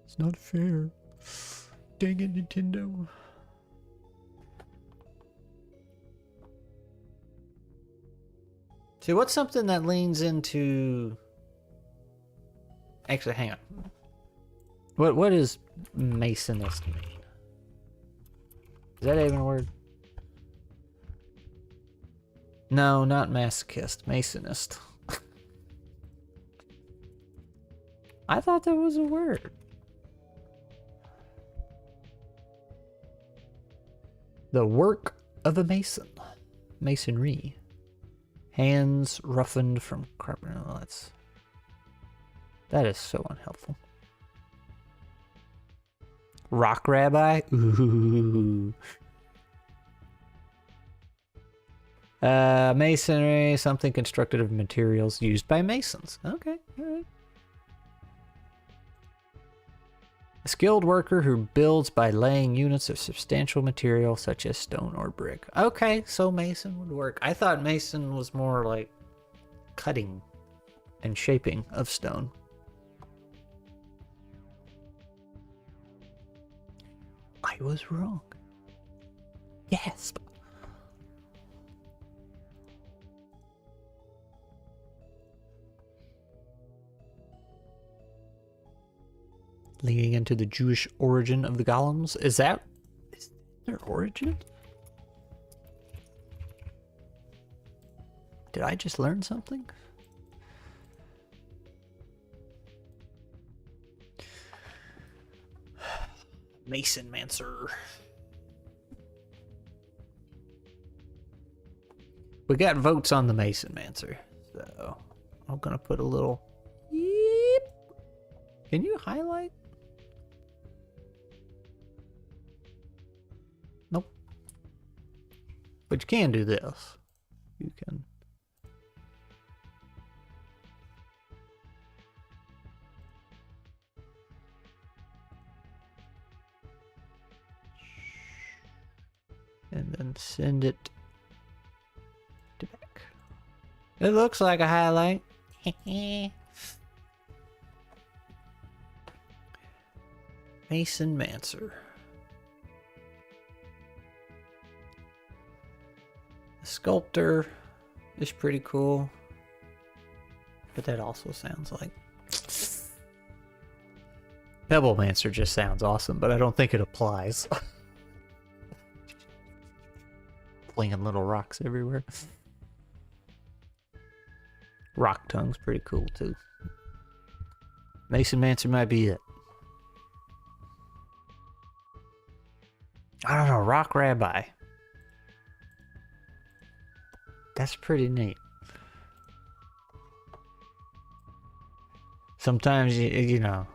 It's not fair. Dang it, Nintendo. See, what's something that leans into... Actually, hang on. What does Masonist mean? Is that even a word? No, not masochist. Masonist. I thought that was a word. The work of a mason. Masonry. Hands roughened from carpenter. Oh, that is so unhelpful. Rock rabbi? Ooh. Masonry, something constructed of materials used by masons. Okay, alright. A skilled worker who builds by laying units of substantial material such as stone or brick. Okay, so mason would work. I thought mason was more like cutting and shaping of stone. I was wrong. Yes. Leading into the Jewish origin of the golems. Is that their origin? Did I just learn something? Mason Mancer. We got votes on the Mason Mancer, so I'm gonna put a little. Yep. Can you highlight? Nope. But you can do this. You can. And then send it to back. It looks like a highlight. Mason Mancer. The sculptor is pretty cool. But that also sounds like... Pebble Mancer just sounds awesome, but I don't think it applies. Flinging little rocks everywhere. Rock Tongue's pretty cool too. Mason Mancer might be it. I don't know, Rock Rabbi. That's pretty neat. Sometimes, you know,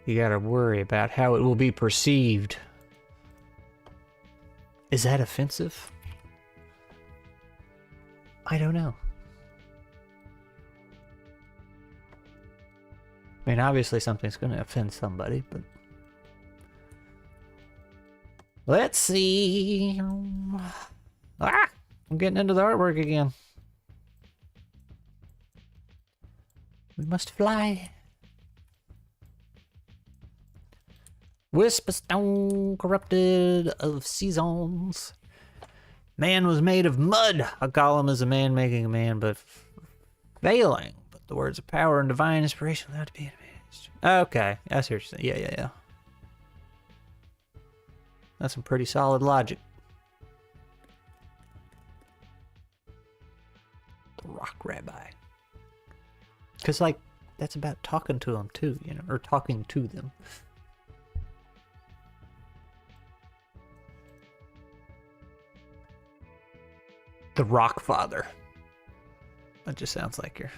you gotta worry about how it will be perceived. Is that offensive? I don't know. I mean, obviously something's going to offend somebody, but... Let's see. Ah! I'm getting into the artwork again. We must fly. Wisp of stone corrupted of seasons. Man was made of mud. A golem is a man making a man, but failing. But the words of power and divine inspiration allowed to be advanced. Okay, I see what you're saying. Yeah. That's some pretty solid logic. The Rock Rabbi. Because, like, that's about talking to them, too, you know, or talking to them. The Rock Father. That just sounds like you're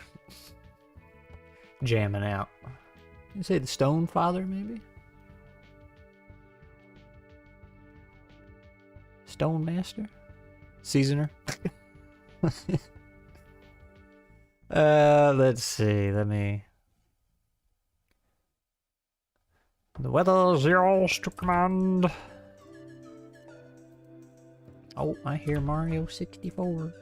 jamming out. You say the Stone Father, maybe? Stone Master? Seasoner? Let's see. Let me... The weather's yours to command. Oh, I hear Mario 64.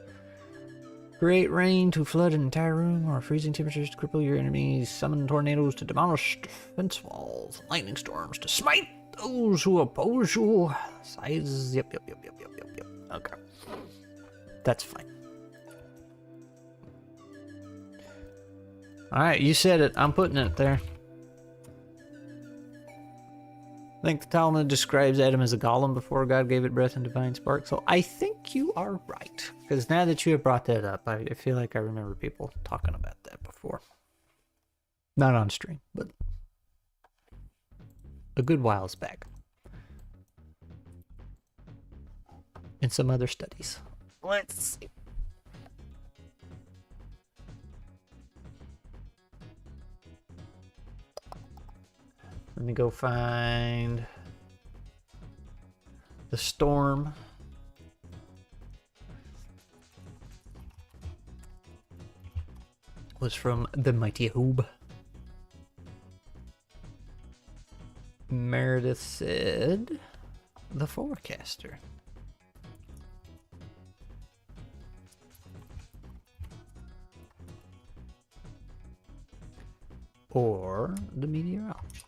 Great rain to flood an entire room, or freezing temperatures to cripple your enemies. Summon tornadoes to demolish fence walls. Lightning storms to smite those who oppose you. Size. Yep. Okay. That's fine. Alright, you said it. I'm putting it there. I think the Talmud describes Adam as a golem before God gave it breath and divine spark. So I think you are right. Because now that you have brought that up, I feel like I remember people talking about that before. Not on stream, but a good whiles back. in some other studies. Let's see. Let me go find the storm. Was from the Mighty Hoob. Meredith said the forecaster. Or the meteorologist.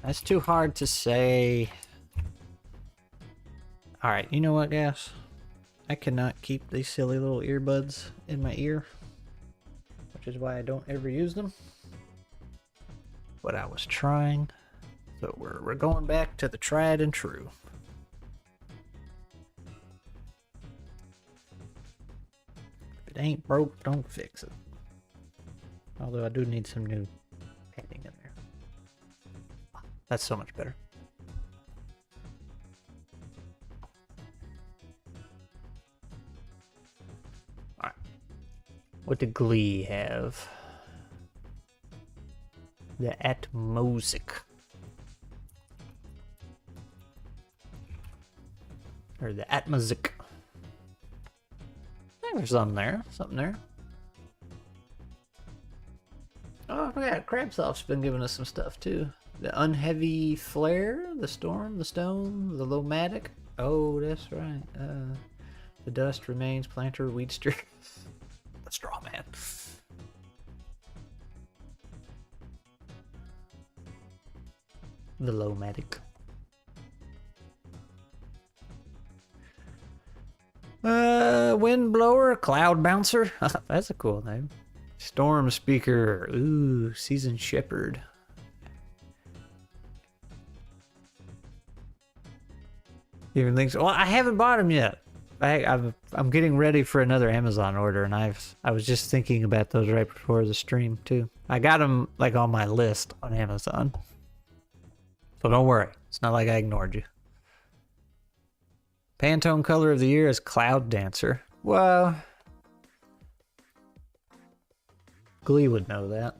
That's too hard to say. Alright, you know what, guys? I cannot keep these silly little earbuds in my ear, which is why I don't ever use them. But I was trying. So we're going back to the tried and true. If it ain't broke, don't fix it. Although I do need some new painting in there. That's so much better. Alright. What did Glee have? The Atmosic. Or the Atmosic. There's something there. Something there. Oh, I forgot. Crabsoft's been giving us some stuff too. The Unheavy Flare, the Storm, the Stone, the Lomatic. Oh, that's right. The Dust Remains, Planter, Weedster. The Straw Man. The Lomatic. Windblower, Cloud Bouncer. That's a cool name. Storm Speaker. Ooh, Seasoned Shepherd. Even thinks. Well, I haven't bought them yet. I'm getting ready for another Amazon order, and I was just thinking about those right before the stream too. I got them like on my list on Amazon, so don't worry. It's not like I ignored you. Pantone color of the year is Cloud Dancer. Well, Glee would know that.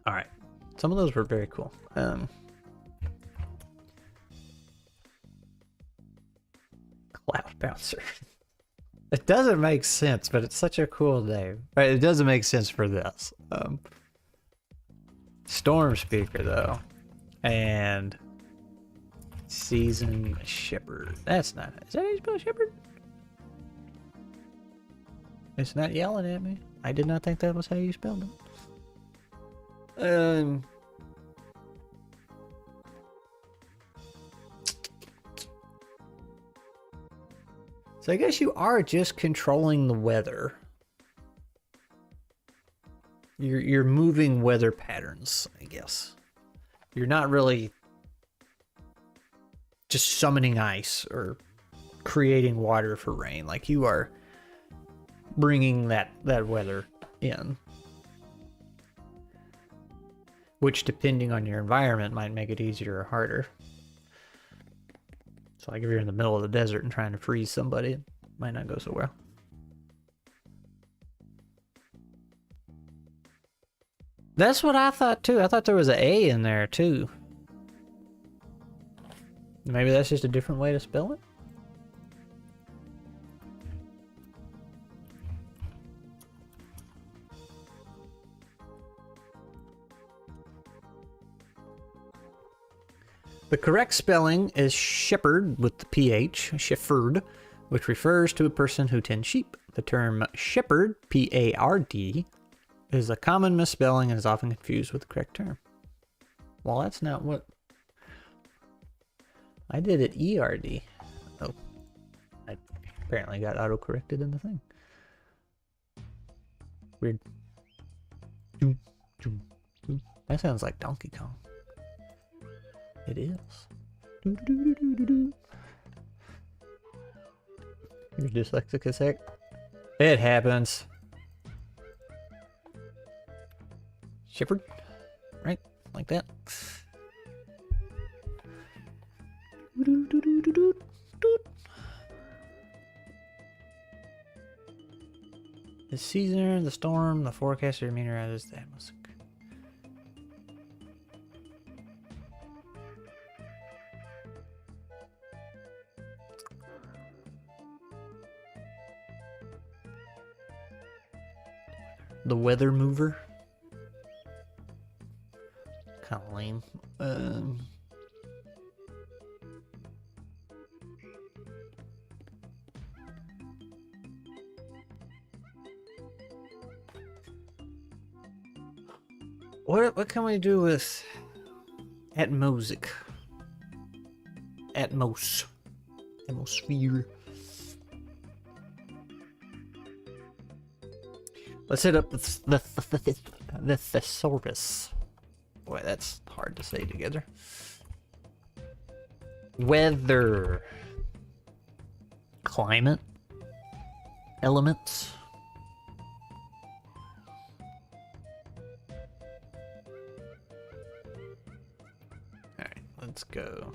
All right, some of those were very cool. Cloud Bouncer. It doesn't make sense, but it's such a cool name. Right, it doesn't make sense for this. Storm Speaker though, and Seasoned Shepherd. That's not. Is that how you spell shepherd? It's not yelling at me. I did not think that was how you spelled it. So I guess you are just controlling the weather. You're moving weather patterns, I guess. You're not really just summoning ice or creating water for rain. Like, you are bringing that weather in. Which, depending on your environment, might make it easier or harder. So like if you're in the middle of the desert and trying to freeze somebody, it might not go so well. That's what I thought too. I thought there was an A in there too. Maybe that's just a different way to spell it? The correct spelling is shepherd with the PH, shepherd, which refers to a person who tends sheep. The term shepherd, P-A-R-D, is a common misspelling and is often confused with the correct term. Well, that's not what... I did it E-R-D. Oh. I apparently got auto-corrected in the thing. Weird. That sounds like Donkey Kong. It is. You're dyslexic a sec. It happens. Shepherd? The season, the storm, the forecaster meteorizes the atmosphere. The weather mover. Kind of lame. What can we do with atmosic? Atmosphere. Let's hit up the thesaurus. Boy, that's hard to say together. Weather. Climate. Elements. Alright, let's go.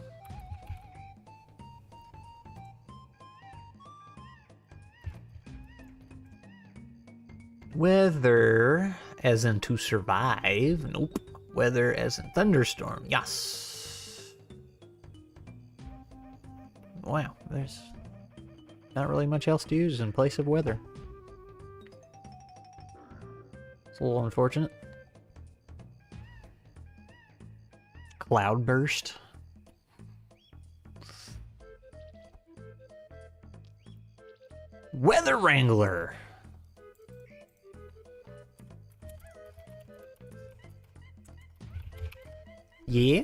Weather, as in to survive. Nope. Weather, as in thunderstorm. Yes. Wow, there's not really much else to use in place of weather. It's a little unfortunate. Cloudburst. Weather Wrangler. Yeah.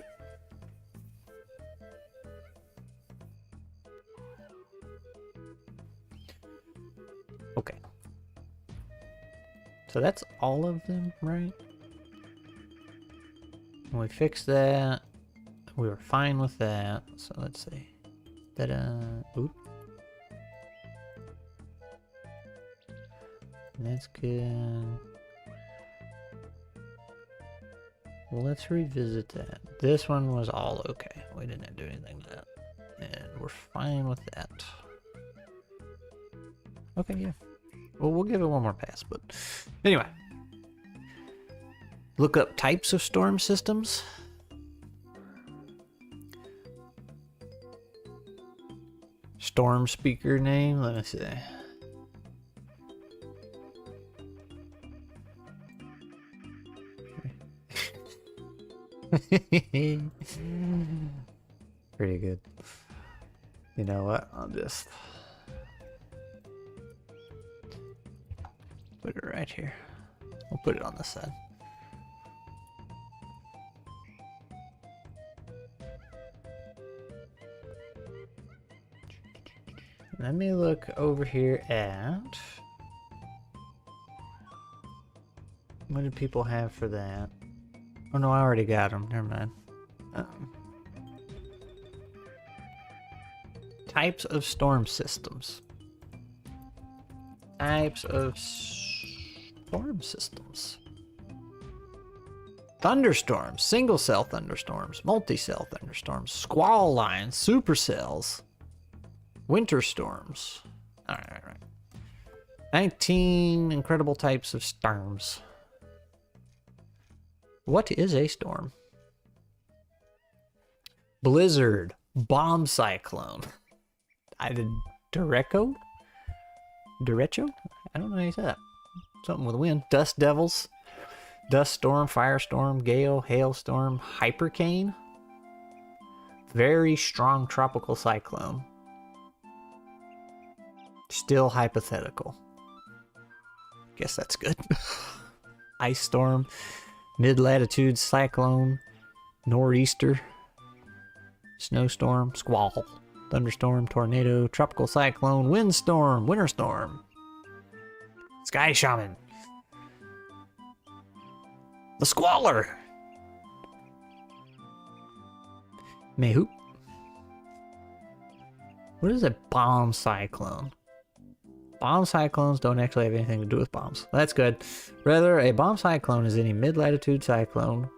Okay. So that's all of them, right? And we fixed that. We were fine with that. So let's see. Ta-da. Oop. That's good. Well, let's revisit that. This one was all okay. We didn't do anything to that. And we're fine with that. Okay, yeah. Well, we'll give it one more pass, but anyway. Look up types of storm systems. Storm speaker name, let me see. Pretty good. You know what? I'll just put it right here. We'll put it on this side. Let me look over here at what did people have for that? Oh no, I already got them. Never mind. Types of storm systems. Types of storm systems. Thunderstorms, single cell thunderstorms, multi-cell thunderstorms, squall lines, supercells, winter storms. All right. 19 incredible types of storms. What is a storm? Blizzard, bomb cyclone. I did Derecho? I don't know how you say that. Something with wind. Dust devils, dust storm, firestorm, gale, hailstorm, hypercane. Very strong tropical cyclone. Still hypothetical. Guess that's good. Ice storm. Mid-latitude cyclone, nor'easter, snowstorm, squall, thunderstorm, tornado, tropical cyclone, windstorm, winter storm, sky shaman, the squaller, Mehoop. What is a bomb cyclone? Bomb cyclones don't actually have anything to do with bombs. That's good. Rather, a bomb cyclone is any mid-latitude cyclone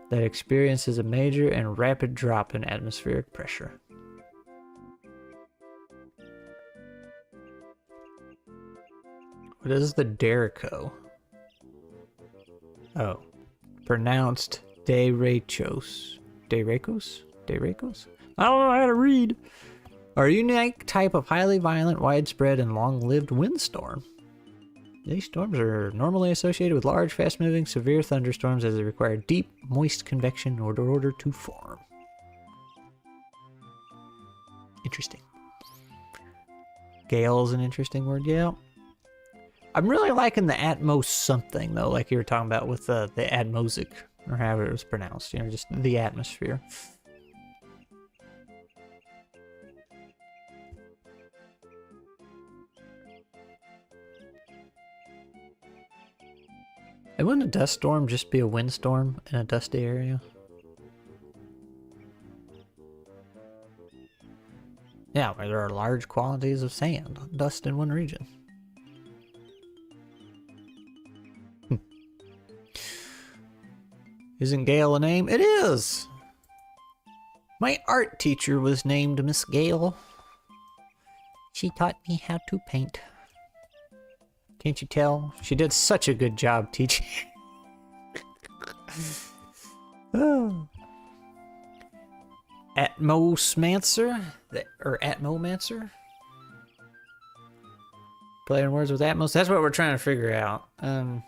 that experiences a major and rapid drop in atmospheric pressure. What is the Derico? Oh. Pronounced Derecos. Derecos? Derecos? I don't know how to read. Are a unique type of highly violent, widespread, and long-lived windstorm. These storms are normally associated with large, fast-moving, severe thunderstorms as they require deep, moist convection in order to form. Interesting. Gale is an interesting word, yeah. I'm really liking the Atmos something, though, like you were talking about with the Atmosic, or however it was pronounced, you know, just the atmosphere. And wouldn't a dust storm just be a windstorm in a dusty area? Yeah, where there are large quantities of sand, dust in one region. Isn't Gale a name? It is! My art teacher was named Miss Gale. She taught me how to paint. Can't you tell? She did such a good job teaching. Oh. Atmosmancer? Or Atmomancer? Playing words with Atmos? That's what we're trying to figure out. The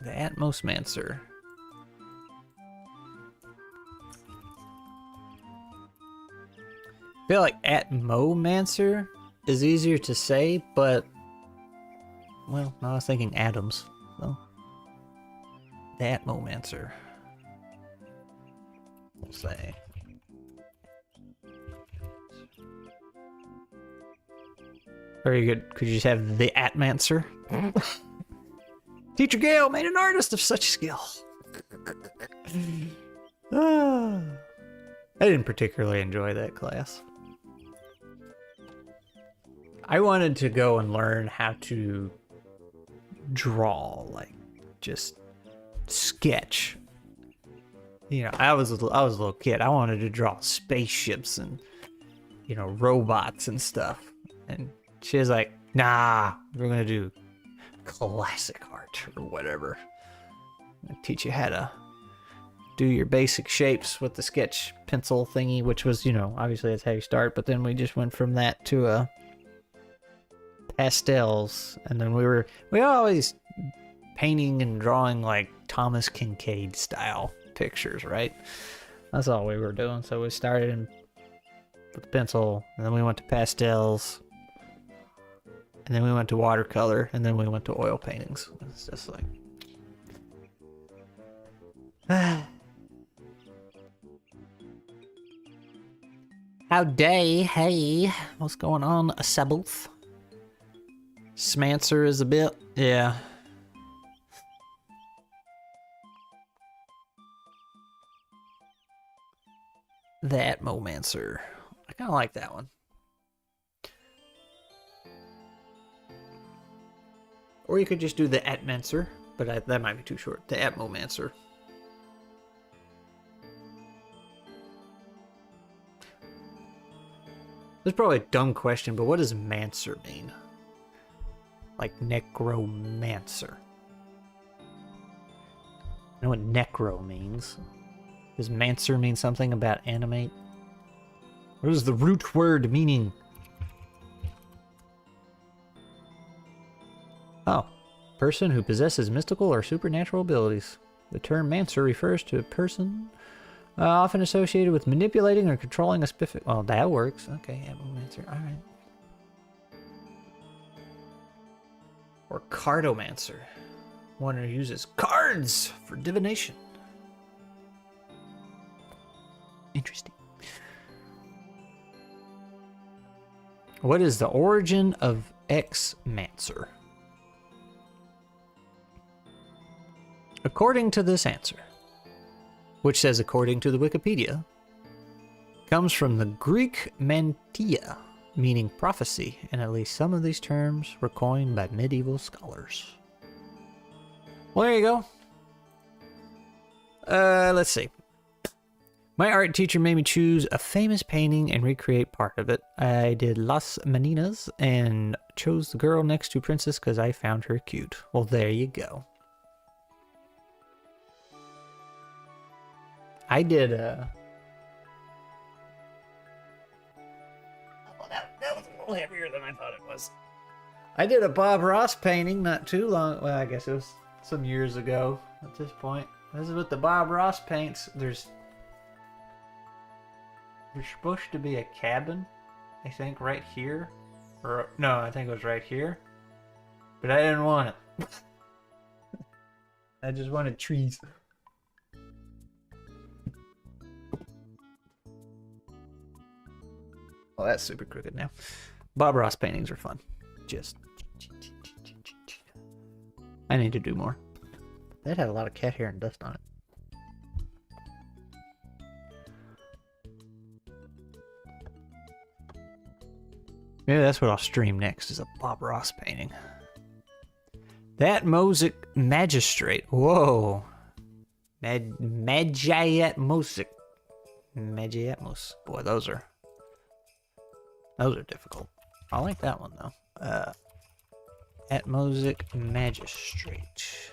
Atmosmancer. I feel like Atmomancer is easier to say, but... Well, I was thinking atoms, so... The Atmomancer. We'll say. Very good. Could you just have the Atmancer? Teacher Gale made an artist of such skill. I didn't particularly enjoy that class. I wanted to go and learn how to draw, like, just sketch. You know, I was a little kid. I wanted to draw spaceships and, you know, robots and stuff. And she was like, nah, we're gonna do classic art or whatever. I'll teach you how to do your basic shapes with the sketch pencil thingy, which was, you know, obviously that's how you start, but then we just went from that to pastels, and then we were always painting and drawing like Thomas Kincaid style pictures, right? That's all we were doing. So we started with pencil, and then we went to pastels, and then we went to watercolor, and then we went to oil paintings. It's just like howdy, hey, what's going on, Sabuth? Smancer is a bit, yeah. The Atmomancer. I kind of like that one. Or you could just do the Atmancer, but that might be too short. The Atmomancer. This is probably a dumb question, but what does Mancer mean? Like necromancer. I know what necro means. Does Mancer mean something about animate? What is the root word meaning? Oh, person who possesses mystical or supernatural abilities. The term Mancer refers to a person often associated with manipulating or controlling a specific... Oh, that works. Okay, Mancer. All right. Or cartomancer. One who uses cards for divination. Interesting. What is the origin of X-mancer? According to this answer, which says according to the Wikipedia, comes from the Greek mantia, meaning prophecy, and at least some of these terms were coined by medieval scholars. Well, there you go. Let's see. My art teacher made me choose a famous painting and recreate part of it. I did Las Meninas and chose the girl next to Princess because I found her cute. Well, there you go. I did oh, that was a little heavier than I thought it was. I did a Bob Ross painting not too long. Well, I guess it was some years ago at this point. This is with the Bob Ross paints. There's supposed to be a cabin, I think, right here. Or no, I think it was right here. But I didn't want it. I just wanted trees. Well, that's super crooked now. Bob Ross paintings are fun. Just... I need to do more. That had a lot of cat hair and dust on it. Maybe that's what I'll stream next, is a Bob Ross painting. That Mosic Magistrate. Whoa. Magiat Mosic. Magiatmos. Boy, those are difficult. I like that one though. Atmosic Magistrate.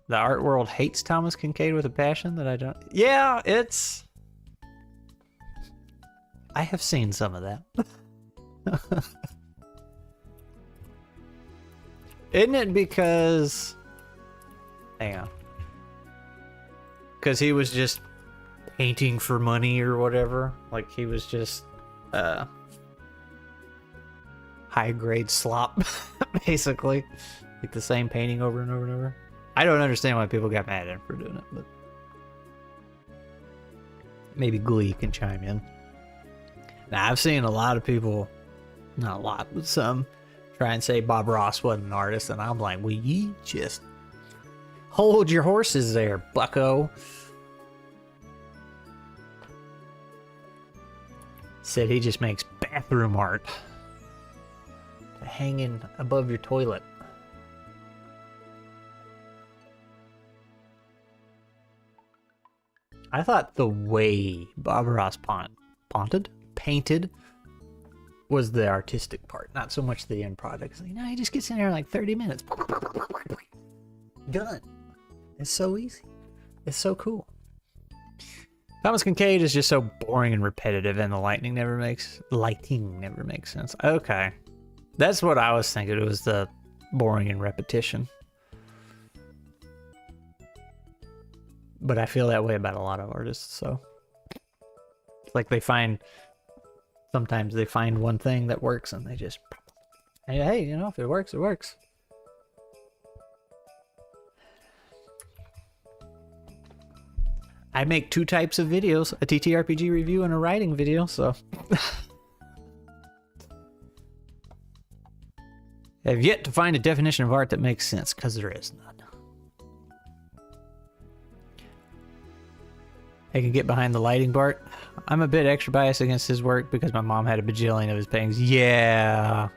The art world hates Thomas Kincaid with a passion that I don't... Yeah, it's... I have seen some of that. Isn't it because... Hang on. Because he was just painting for money or whatever? Like he was just... high-grade slop, basically. Like the same painting over and over and over. I don't understand why people got mad at him for doing it, but maybe Glee can chime in. Now, I've seen a lot of people, not a lot, but some, try and say Bob Ross wasn't an artist, and I'm like, well, you just hold your horses there, bucko. Said he just makes bathroom art hanging above your toilet. I thought the way Bob Ross painted was the artistic part, not so much the end product. You know, he just gets in there in like 30 minutes. Done. It's so easy. It's so cool. Thomas Kincaid is just so boring and repetitive, and the lighting never makes sense. Okay. That's what I was thinking. It was the boring and repetition. But I feel that way about a lot of artists, so. It's like sometimes they find one thing that works and they just, hey, you know, if it works, it works. I make two types of videos, a TTRPG review and a writing video, so. I've yet to find a definition of art that makes sense, because there is none. I can get behind the lighting part. I'm a bit extra biased against his work because my mom had a bajillion of his paintings. Yeah.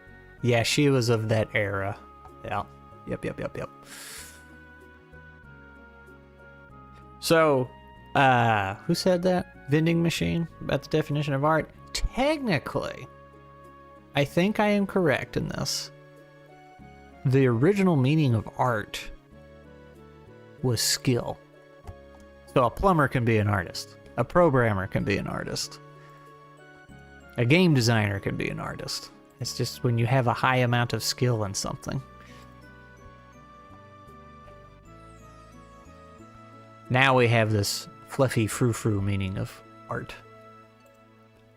Yeah, she was of that era. Yeah. Yep. So, who said that? Vending machine? About the definition of art? Technically, I think I am correct in this. The original meaning of art was skill. So a plumber can be an artist. A programmer can be an artist. A game designer can be an artist. It's just when you have a high amount of skill in something. Now we have this fluffy frou-frou meaning of art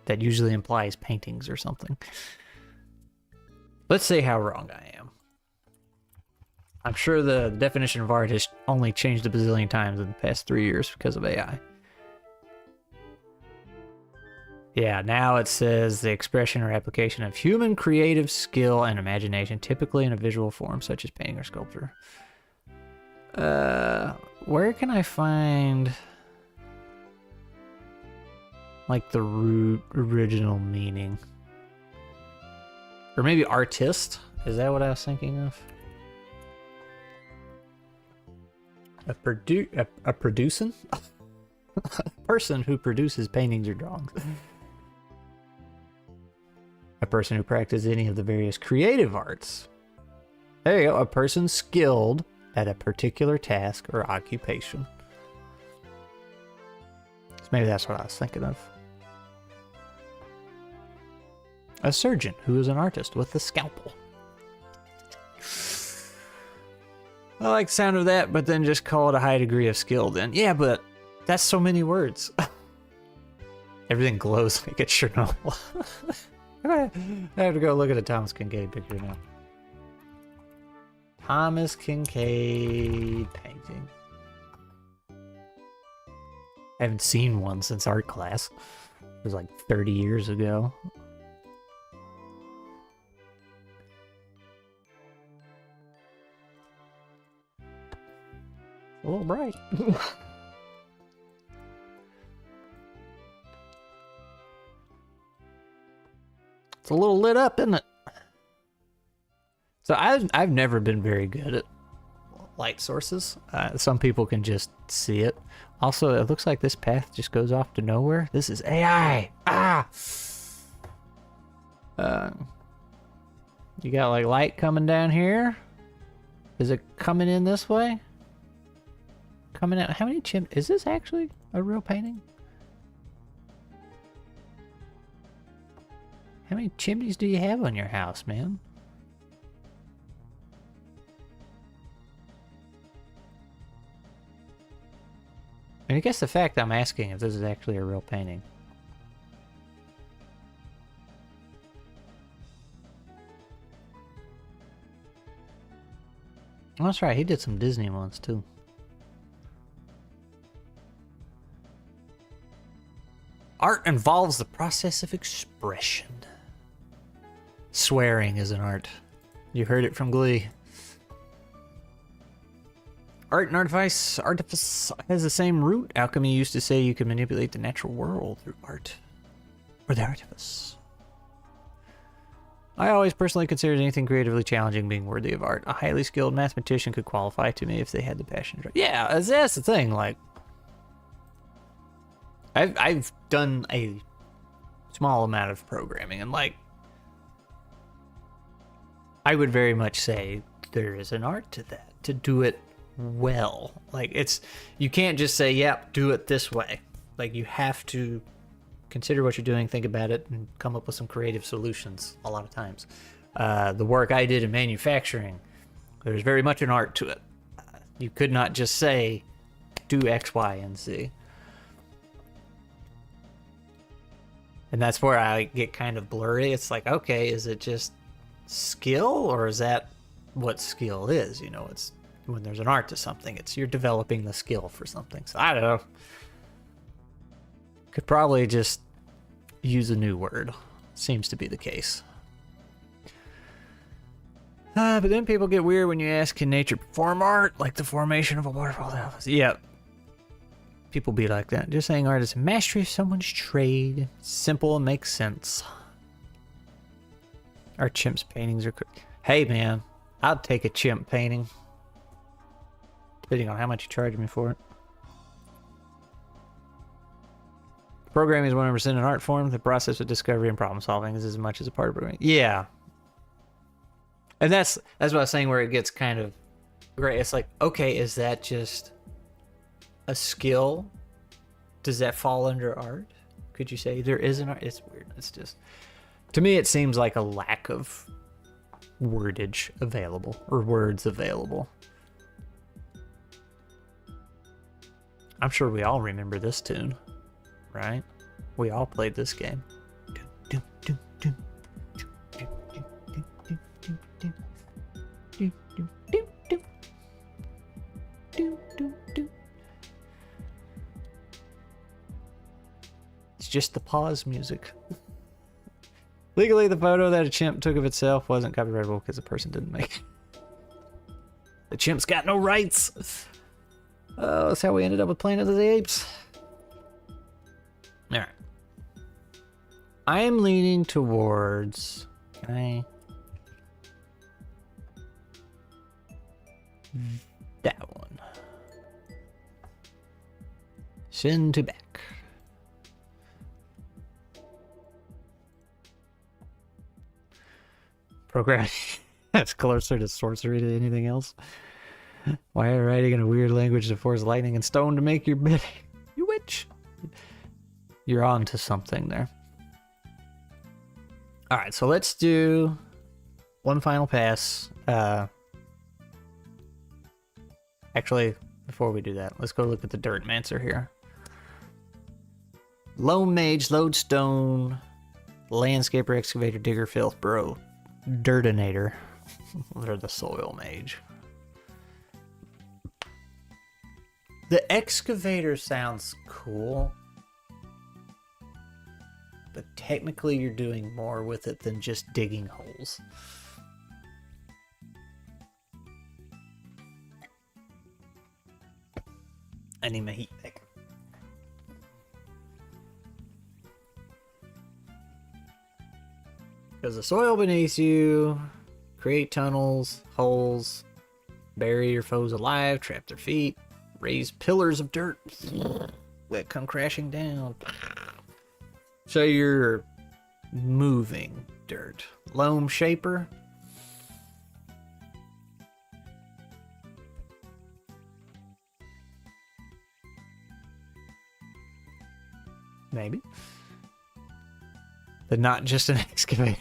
that usually implies paintings or something. Let's say how wrong I am. I'm sure the definition of art has only changed a bazillion times in the past 3 years because of AI. Yeah, now it says the expression or application of human creative skill and imagination, typically in a visual form, such as painting or sculpture. Where can I find, like, the original meaning? Or maybe artist? Is that what I was thinking of? A producing? A person who produces paintings or drawings. A person who practices any of the various creative arts. There you go. A person skilled at a particular task or occupation. So maybe that's what I was thinking of. A surgeon who is an artist with a scalpel. I like the sound of that, but then just call it a high degree of skill then. Yeah, but that's so many words. Everything glows like it's Chernobyl. I have to go look at a Thomas Kincaid picture now. Thomas Kincaid painting. I haven't seen one since art class. It was like 30 years ago. A little bright. It's a little lit up, isn't it? So I've never been very good at light sources. Some people can just see it. Also, it looks like this path just goes off to nowhere. This is AI. You got like light coming down here. Is it coming in this way? Coming out. How many is this actually a real painting? How many chimneys do you have on your house, man? I guess the fact I'm asking if this is actually a real painting. Oh, that's right, he did some Disney ones too. Art involves the process of expression. Swearing is an art. You heard it from Glee. Art and artifice has the same root. Alchemy used to say you can manipulate the natural world through art. Or the artifice. I always personally considered anything creatively challenging being worthy of art. A highly skilled mathematician could qualify to me if they had the passion. Yeah, that's the thing, like... I've done a small amount of programming, and like... I would very much say there is an art to that, to do it well. Like, it's, you can't just say, yep, do it this way. Like, you have to consider what you're doing, think about it, and come up with some creative solutions a lot of times. The work I did in manufacturing, there's very much an art to it. You could not just say, do X, Y, and Z. And that's where I get kind of blurry. It's like, okay, is it just skill, or is that what skill is? You know, it's when there's an art to something, it's you're developing the skill for something. So I don't know. Could probably just use a new word. Seems to be the case. But then people get weird when you ask, can nature perform art? Like the formation of a waterfall. Yeah. People be like that. Just saying art is a mastery of someone's trade. Simple and makes sense. Our chimps paintings are... Hey, man. I'll take a chimp painting. Depending on how much you charge me for it. Programming is 100% an art form. The process of discovery and problem solving is as much as a part of programming. Yeah. And that's what I was saying, where it gets kind of great. It's like, okay, is that just a skill? Does that fall under art? Could you say there is an art? It's weird. It's just, to me, it seems like a lack of wordage available, or words available. I'm sure we all remember this tune, right? We all played this game. It's just the pause music. Legally, the photo that a chimp took of itself wasn't copyrightable because the person didn't make it. The chimp's got no rights. Oh, that's how we ended up with Planet of the Apes. Alright. I am leaning towards... Can I... That one. Send to back. Program. That's closer to sorcery than anything else. Why are you writing in a weird language to force lightning and stone to make your bed? You witch. You're on to something there. Alright, so let's do one final pass. Actually, before we do that, let's go look at the Dirt Mancer here. Lone Mage, Lodestone, Landscaper, Excavator, Digger, Filth, Bro, Dirtinator. They're the Soil Mage. The Excavator sounds cool, but technically you're doing more with it than just digging holes. I need my heat pick. Because the soil beneath you, create tunnels, holes, bury your foes alive, trap their feet, raise pillars of dirt that come crashing down. So you're moving dirt. Loam Shaper. Maybe. But not just an excavator.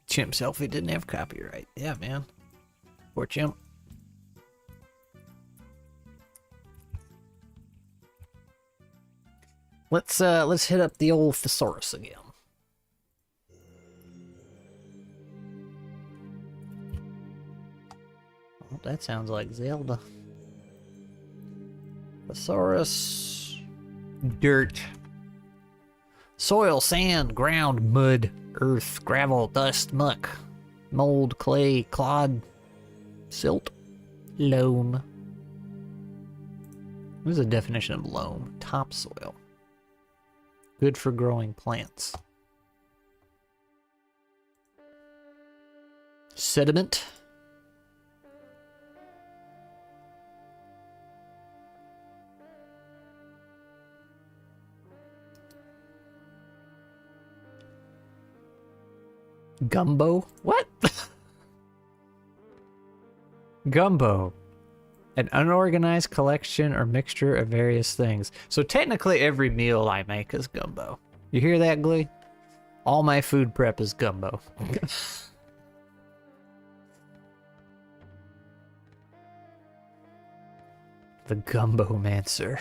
Chimp selfie didn't have copyright. Yeah, man. Poor chimp. Let's hit up the old thesaurus again. Oh, that sounds like Zelda. Thesaurus. Dirt. Soil, sand, ground, mud, earth, gravel, dust, muck, mold, clay, clod, silt, loam. What is the definition of loam? Topsoil. Good for growing plants. Sediment. Gumbo? What? Gumbo. An unorganized collection or mixture of various things. So technically every meal I make is gumbo. You hear that, Glee? All my food prep is gumbo. The Gumbo Mancer.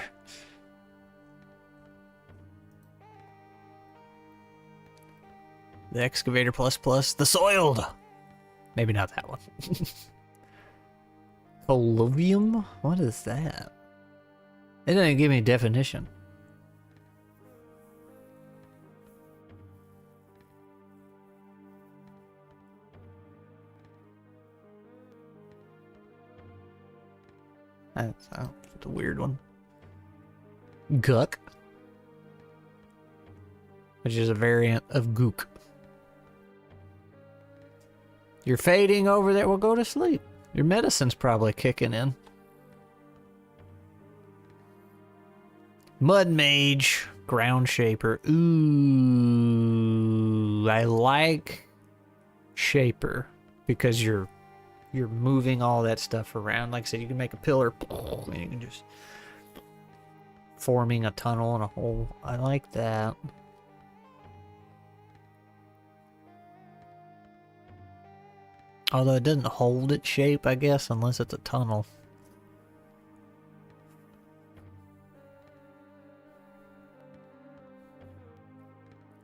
The Excavator plus plus. The Soiled! Maybe not that one. Collovium? What is that? It didn't give me a definition. That's a weird one. Guck, which is a variant of gook. You're fading over there. Well, go to sleep. Your medicine's probably kicking in. Mud Mage, Ground Shaper. Ooh, I like Shaper because you're moving all that stuff around. Like I said, you can make a pillar and you can just forming a tunnel and a hole. I like that. Although it doesn't hold its shape, I guess, unless it's a tunnel.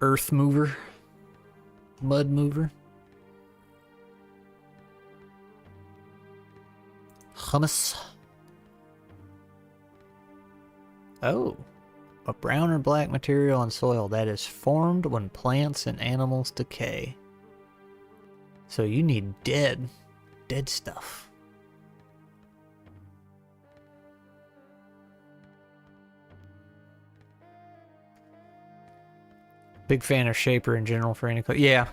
Earth Mover. Mud Mover. Hummus. Oh. A brown or black material on soil that is formed when plants and animals decay. So you need dead stuff. Big fan of Shaper in general for any... Yeah,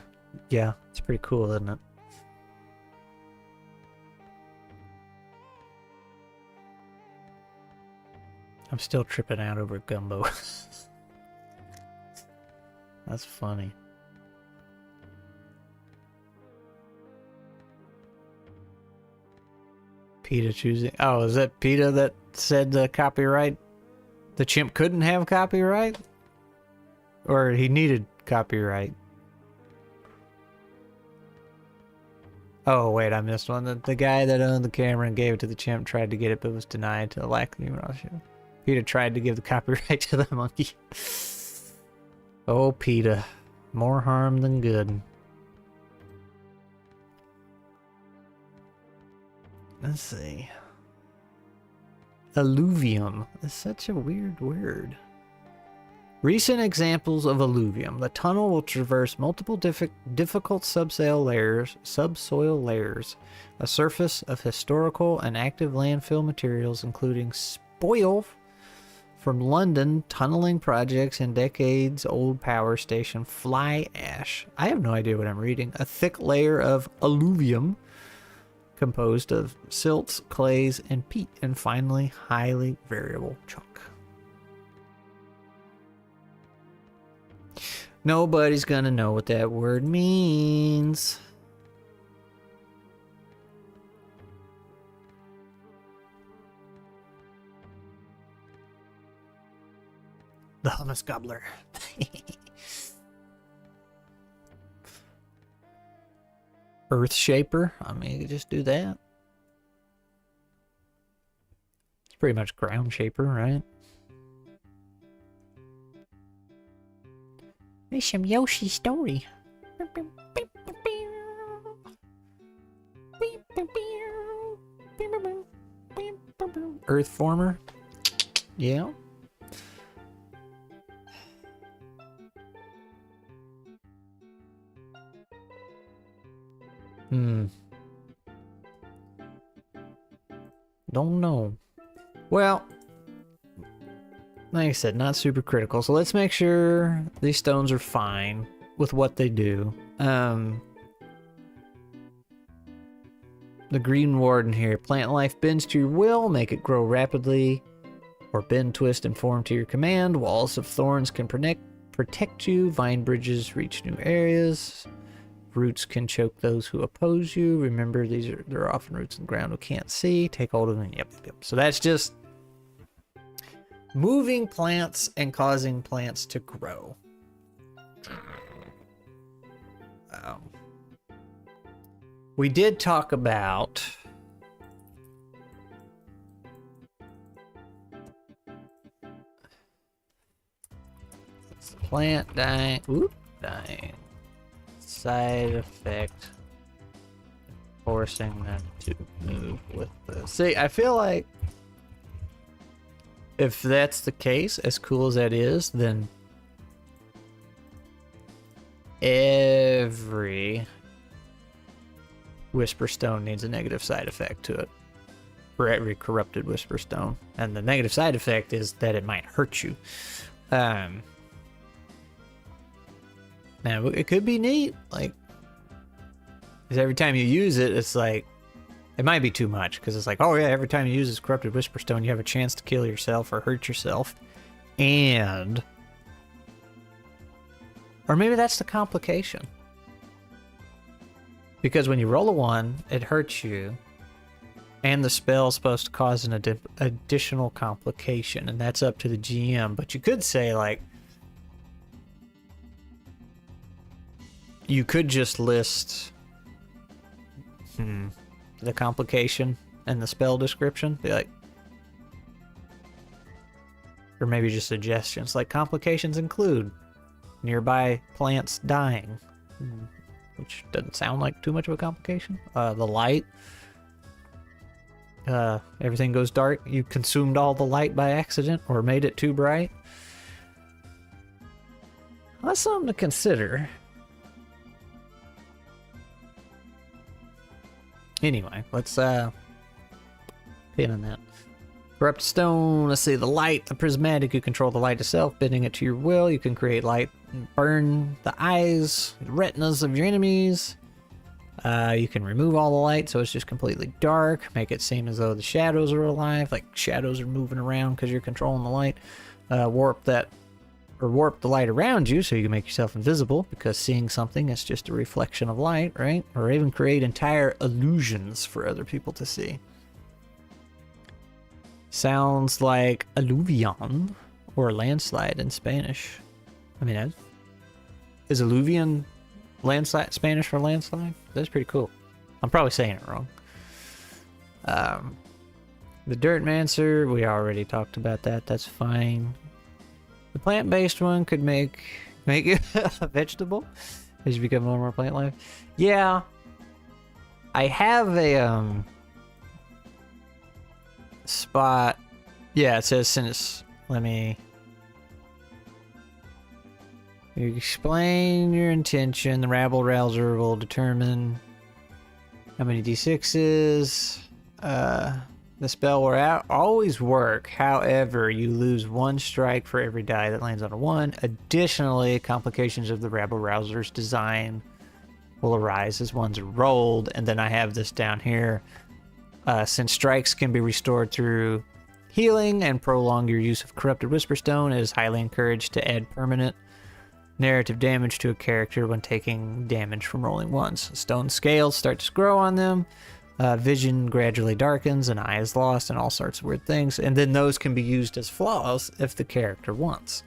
it's pretty cool, isn't it? I'm still tripping out over gumbo. That's funny. PETA choosing. Oh, is that PETA that said the copyright? The chimp couldn't have copyright? Or he needed copyright? Oh, wait, I missed one. The guy that owned the camera and gave it to the chimp tried to get it, but was denied to lack of numerosity. PETA tried to give the copyright to the monkey. Oh, PETA. More harm than good. Let's see. Alluvium. That's such a weird word. Recent examples of alluvium. The tunnel will traverse multiple difficult subsoil layers, a surface of historical and active landfill materials, including spoil from London tunneling projects and decades-old power station fly ash. I have no idea what I'm reading. A thick layer of alluvium composed of silts, clays, and peat, and finally, highly variable chalk. Nobody's gonna know what that word means. The hummus gobbler. Earth shaper. I mean, you could just do that. It's pretty much ground shaper, right? There's some Yoshi story. Earth former. Yeah. Don't know. Well, like I said, not super critical. So let's make sure these stones are fine with what they do. The green warden here. Plant life bends to your will. Make it grow rapidly. Or bend, twist, and form to your command. Walls of thorns can protect you. Vine bridges reach new areas. Roots can choke those who oppose you. Remember, there are often roots in the ground we can't see. Take hold of them. Yep. So that's just moving plants and causing plants to grow. We did talk about plant dying. Dying. Side effect. Forcing them to move with this. See, I feel like if that's the case, as cool as that is, then every Whisper Stone needs a negative side effect to it. For every corrupted Whisper Stone. And the negative side effect is that it might hurt you. Now, it could be neat. Like, because every time you use it, it's like, it might be too much. Because it's like, oh yeah, every time you use this corrupted Whisper Stone, you have a chance to kill yourself or hurt yourself. And... or maybe that's the complication. Because when you roll a 1, it hurts you. And the spell's supposed to cause an additional complication. And that's up to the GM. But you could say, like... you could just list... the complication and the spell description. Be like... or maybe just suggestions. Like, complications include... nearby plants dying. Which doesn't sound like too much of a complication. The light. Everything goes dark. You consumed all the light by accident or made it too bright. That's something to consider. Anyway, let's pin on that. Corrupt stone. Let's see, the light, the prismatic. You control the light itself, bending it to your will. You can create light and burn the eyes, the retinas of your enemies. You can remove all the light so it's just completely dark, make it seem as though the shadows are alive, like shadows are moving around because you're controlling the light. Warp the light around you so you can make yourself invisible, because seeing something is just a reflection of light, right? Or even create entire illusions for other people to see. Sounds like alluvion or landslide in Spanish. I mean, is alluvion landslide Spanish for landslide? That's pretty cool. I'm probably saying it wrong. The Dirtmancer, we already talked about that. That's fine. The plant-based one could make it a vegetable as you become more and more plant life. Yeah, I have a spot. Yeah, it says since. Let me. You explain your intention. The rabble rouser will determine how many d6s. The spell will always work. However, you lose 1 strike for every die that lands on a 1. Additionally, complications of the rabble rouser's design will arise as ones are rolled. And then I have this down here. Since strikes can be restored through healing and prolong your use of Corrupted Whisperstone, it is highly encouraged to add permanent narrative damage to a character when taking damage from rolling ones. Stone scales start to grow on them. Vision gradually darkens, an eye is lost, and all sorts of weird things. And then those can be used as flaws if the character wants.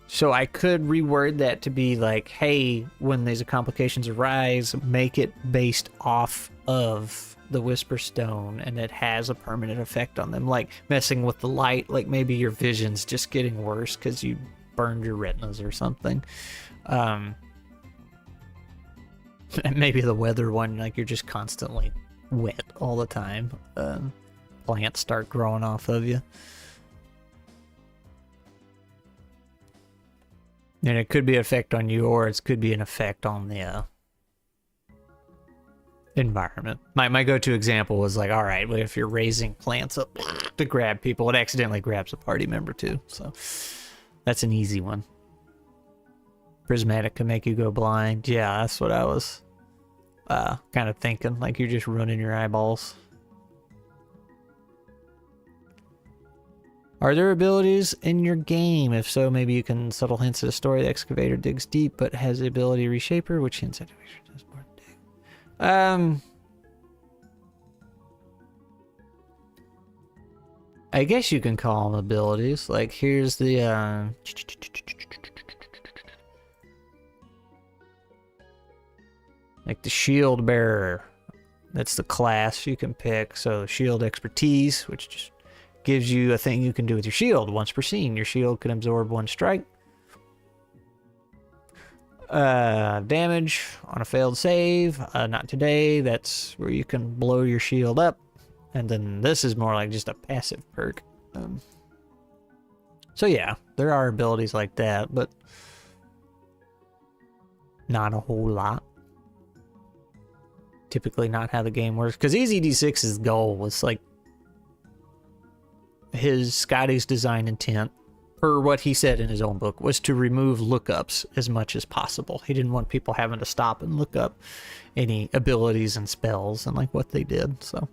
So I could reword that to be like, hey, when these complications arise, make it based off of the Whisper Stone, and it has a permanent effect on them. Like messing with the light, like maybe your vision's just getting worse because you burned your retinas or something. And maybe the weather one, like you're just constantly wet all the time. Plants start growing off of you. And it could be an effect on you, or it could be an effect on the environment. My go-to example was like, all right, well, if you're raising plants up to grab people, it accidentally grabs a party member too. So that's an easy one. Prismatic can make you go blind. Yeah, that's what I was kind of thinking. Like you're just running your eyeballs. Are there abilities in your game? If so, maybe you can subtle hints at a story. The excavator digs deep, but has the ability reshaper, which hints at does more dig. I guess you can call them abilities. Like here's the like the shield bearer. That's the class you can pick. So shield expertise, which just gives you a thing you can do with your shield. Once per scene, your shield can absorb 1 strike. Damage on a failed save. Not today. That's where you can blow your shield up. And then this is more like just a passive perk. So yeah, there are abilities like that, but not a whole lot. Typically not how the game works. Because Easy D6's goal was like Scotty's design intent, or what he said in his own book, was to remove lookups as much as possible. He didn't want people having to stop and look up any abilities and spells and like what they did. So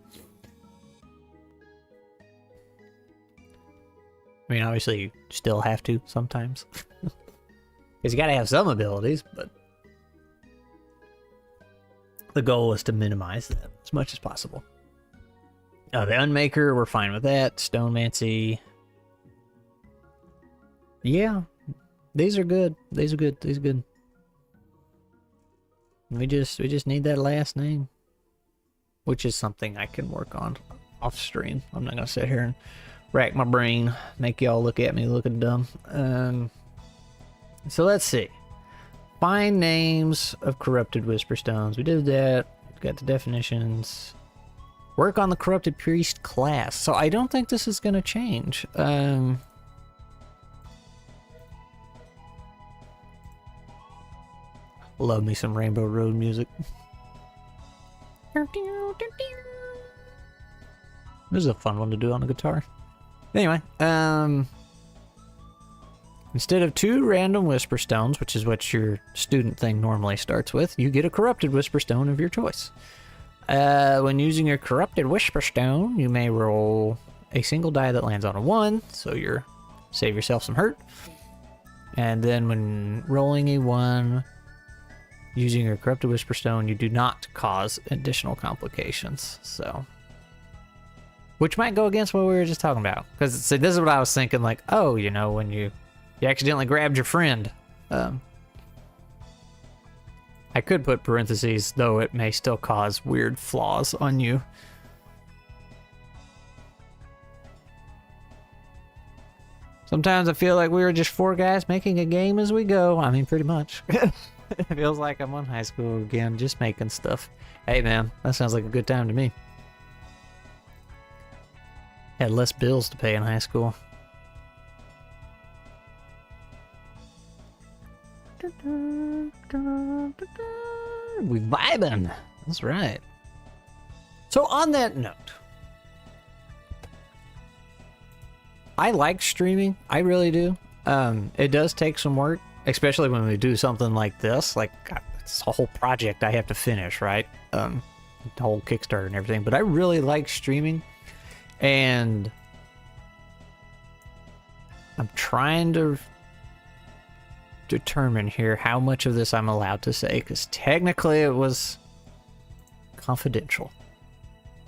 I mean, obviously you still have to sometimes. Because you gotta have some abilities, but the goal is to minimize that as much as possible. The Unmaker, we're fine with that. Stonemancy. Yeah. These are good. These are good. These are good. We just need that last name. Which is something I can work on off stream. I'm not gonna sit here and rack my brain, make y'all look at me looking dumb. So let's see. Find names of corrupted Whisperstones. We did that. Got the definitions. Work on the corrupted priest class. So I don't think this is going to change. Love me some Rainbow Road music. This is a fun one to do on the guitar. Anyway, Instead of 2 random whisper stones, which is what your student thing normally starts with, you get a corrupted whisper stone of your choice. When using your corrupted whisper stone, you may roll a single die that lands on a 1, so you're save yourself some hurt. And then when rolling a 1, using your corrupted whisper stone, you do not cause additional complications. So, which might go against what we were just talking about, because this is what I was thinking. Like, oh, you know, when you accidentally grabbed your friend. I could put parentheses, though it may still cause weird flaws on you. Sometimes I feel like we were just 4 guys making a game as we go. I mean, pretty much. It feels like I'm on high school again, just making stuff. Hey, man, that sounds like a good time to me. Had less bills to pay in high school. We vibing. That's right. So on that note, I like streaming. I really do. It does take some work, especially when we do something like this. Like, it's a whole project I have to finish, right? The whole Kickstarter and everything. But I really like streaming, and I'm trying to determine here how much of this I'm allowed to say, because technically it was confidential.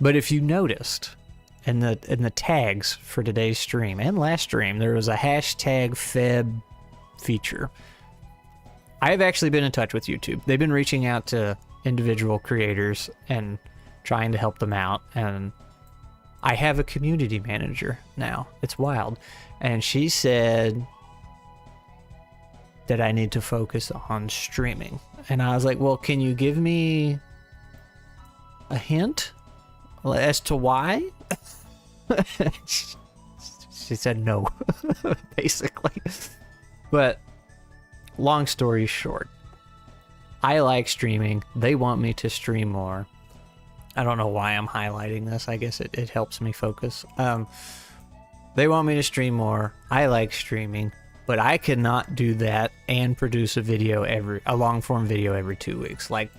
But if you noticed in the tags for today's stream and last stream, there was a hashtag Feb feature. I've actually been in touch with YouTube. They've been reaching out to individual creators and trying to help them out, and I have a community manager now. It's wild. And she said that I need to focus on streaming. And I was like, well, can you give me a hint as to why? She said no, basically. But long story short, I like streaming. They want me to stream more. I don't know why I'm highlighting this. I guess it helps me focus. They want me to stream more. I like streaming. But I cannot do that and produce a long form video every 2 weeks. Like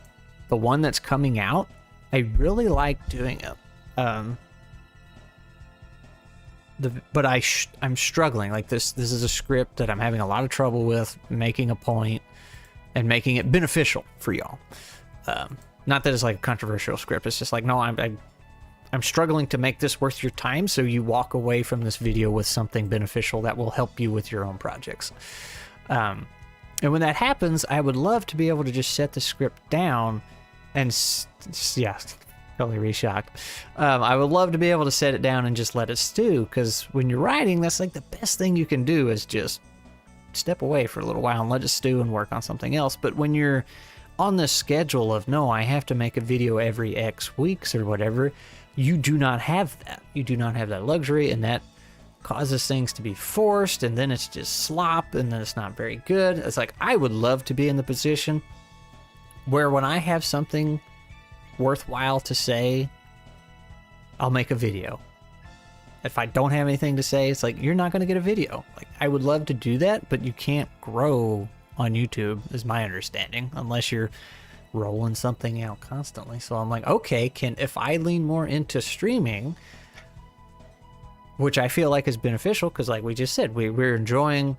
the one that's coming out, I really like doing it. But I'm struggling. Like this is a script that I'm having a lot of trouble with making a point and making it beneficial for y'all. Not that it's like a controversial script. It's just like, no, I'm struggling to make this worth your time, so you walk away from this video with something beneficial that will help you with your own projects. And when that happens, I would love to be able to just set the script down and, yeah, totally re-shocked. I would love to be able to set it down and just let it stew, because when you're writing, that's like the best thing you can do is just step away for a little while and let it stew and work on something else. But when you're on this schedule of, no, I have to make a video every X weeks or whatever, you do not have that. You do not have that luxury, and that causes things to be forced, and then it's just slop, and then it's not very good. It's like, I would love to be in the position where when I have something worthwhile to say, I'll make a video. If I don't have anything to say, it's like, you're not going to get a video. Like, I would love to do that, but you can't grow on YouTube, is my understanding, unless you're rolling something out constantly. So I'm like, okay, if I lean more into streaming, which I feel like is beneficial, because like we just said, we're enjoying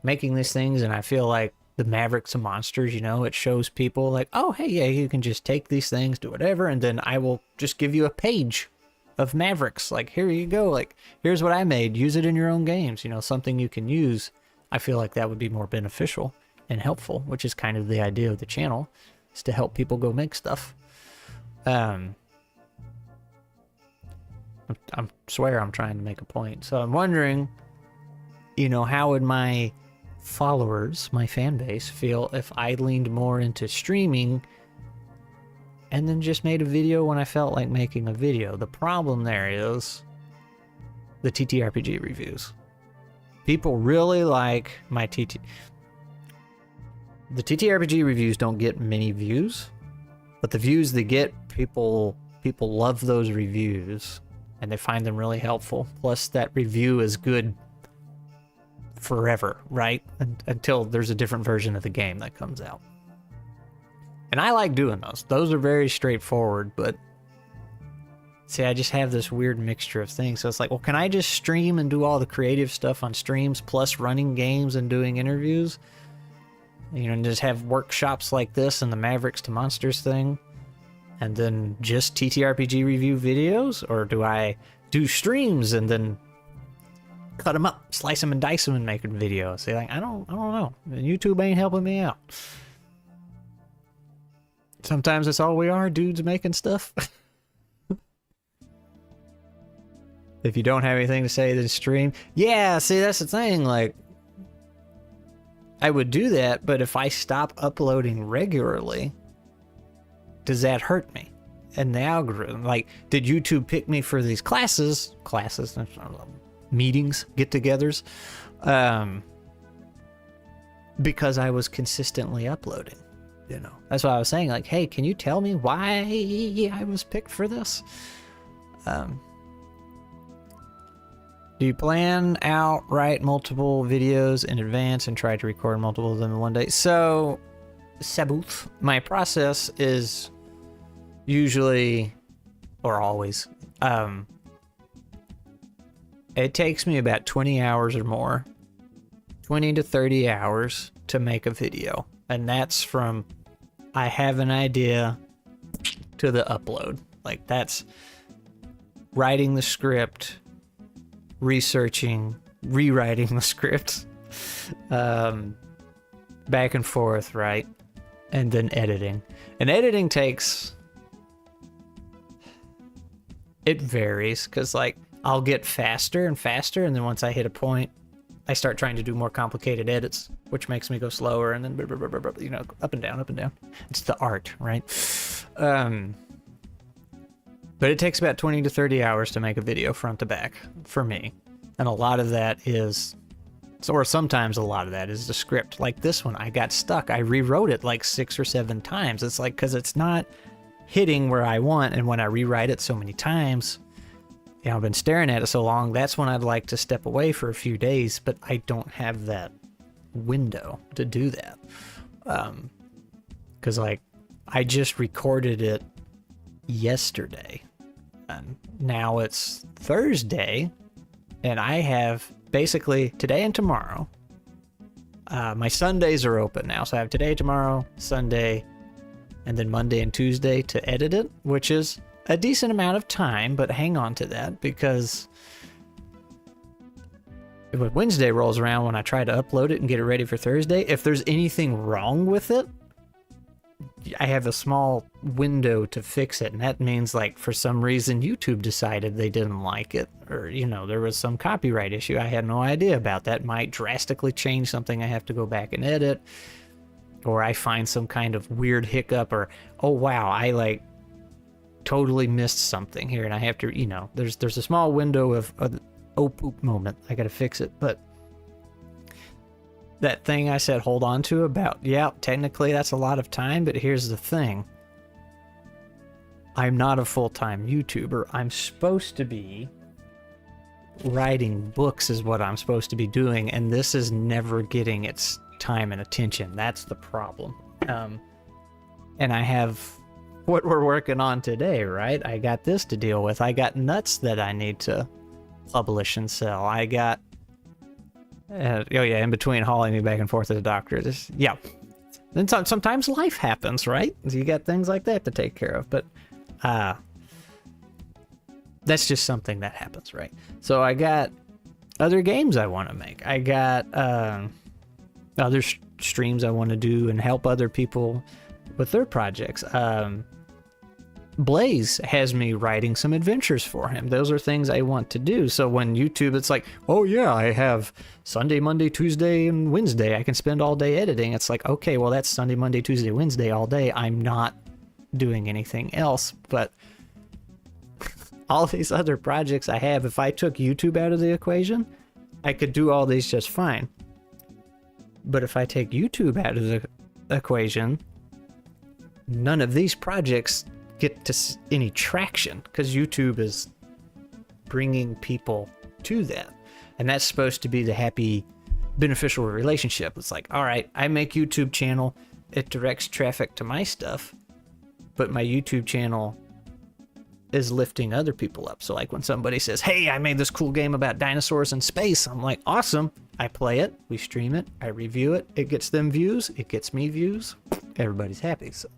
making these things, and I feel like the Mavericks and Monsters, it shows people like, oh, hey, yeah, you can just take these things, do whatever, and then I will just give you a page of Mavericks. Like, here you go. Like, here's what I made. Use it in your own games. Something you can use. I feel like that would be more beneficial and helpful, which is kind of the idea of the channel, is to help people go make stuff. I swear I'm trying to make a point. So I'm wondering, how would my followers, my fan base, feel if I leaned more into streaming and then just made a video when I felt like making a video? The problem there is the ttrpg reviews. People really like my the ttrpg reviews don't get many views, but the views they get, people love those reviews and they find them really helpful. Plus, that review is good forever, right? Until there's a different version of the game that comes out. And I like doing those. Those are very straightforward, but see, I just have this weird mixture of things. So it's like, well, can I just stream and do all the creative stuff on streams plus running games and doing interviews? You know, and just have workshops like this and the Mavericks to Monsters thing? And then just TTRPG review videos? Or do I do streams and then cut them up, slice them and dice them and make a video? See, like, I don't know. YouTube ain't helping me out. Sometimes that's all we are, dudes making stuff. If you don't have anything to say, then stream. Yeah, see, that's the thing. Like, I would do that, but if I stop uploading regularly, does that hurt me? And the algorithm, like, did YouTube pick me for these classes, meetings, get-togethers, because I was consistently uploading? You know, that's what I was saying. Like, hey, can you tell me why I was picked for this? Do you plan out, write multiple videos in advance and try to record multiple of them in one day? So, Sabuth, my process is usually, or always, it takes me about 20 hours or more, 20 to 30 hours to make a video. And that's from I have an idea to the upload. Like, that's writing the script, researching, rewriting the script, back and forth, right? And then editing. And editing takes... It varies, because, like, I'll get faster and faster, and then once I hit a point, I start trying to do more complicated edits, which makes me go slower, and then, you know, up and down, up and down. It's the art, right? But it takes about 20 to 30 hours to make a video front to back for me. And a lot of that is, or sometimes a lot of that is the script. Like this one, I got stuck. I rewrote it like 6 or 7 times. It's like, because it's not hitting where I want, and when I rewrite it so many times, you know, I've been staring at it so long, that's when I'd like to step away for a few days, but I don't have that window to do that. Because, like, I just recorded it yesterday, and now it's Thursday, and I have basically today and tomorrow. My Sundays are open now, so I have today, tomorrow, Sunday, and then Monday and Tuesday to edit it, which is a decent amount of time, but hang on to that, because when Wednesday rolls around, when I try to upload it and get it ready for Thursday, if there's anything wrong with it, I have a small window to fix it. And that means, like, for some reason YouTube decided they didn't like it, or, you know, there was some copyright issue I had no idea about. That might drastically change something I have to go back and edit, or I find some kind of weird hiccup, or, oh wow, I, like, totally missed something here, and I have to, you know, there's a small window of oh poop moment, I gotta fix it. But that thing I said hold on to about, yeah, technically that's a lot of time, but here's the thing. I'm not a full-time YouTuber. I'm supposed to be writing books is what I'm supposed to be doing, and this is never getting its time and attention. That's the problem. And I have what we're working on today, right? I got this to deal with. I got nuts that I need to publish and sell. I got oh yeah, in between hauling me back and forth to the doctor. Yeah. Then sometimes life happens, right? You got things like that to take care of, but that's just something that happens, right? So I got other games I want to make. I got other streams I want to do and help other people with their projects. Blaze has me writing some adventures for him. Those are things I want to do. So when YouTube, it's like, oh yeah, I have Sunday, Monday, Tuesday, and Wednesday. I can spend all day editing. It's like, okay, well, that's Sunday, Monday, Tuesday, Wednesday all day. I'm not doing anything else. But all these other projects I have, if I took YouTube out of the equation, I could do all these just fine. But if I take YouTube out of the equation, none of these projects get to any traction, because YouTube is bringing people to that, and that's supposed to be the happy beneficial relationship. It's like, all right, I make YouTube channel, it directs traffic to my stuff, but my YouTube channel is lifting other people up. So like when somebody says, hey, I made this cool game about dinosaurs in space, I'm like, awesome. I play it, we stream it, I review it, it gets them views, it gets me views, everybody's happy. So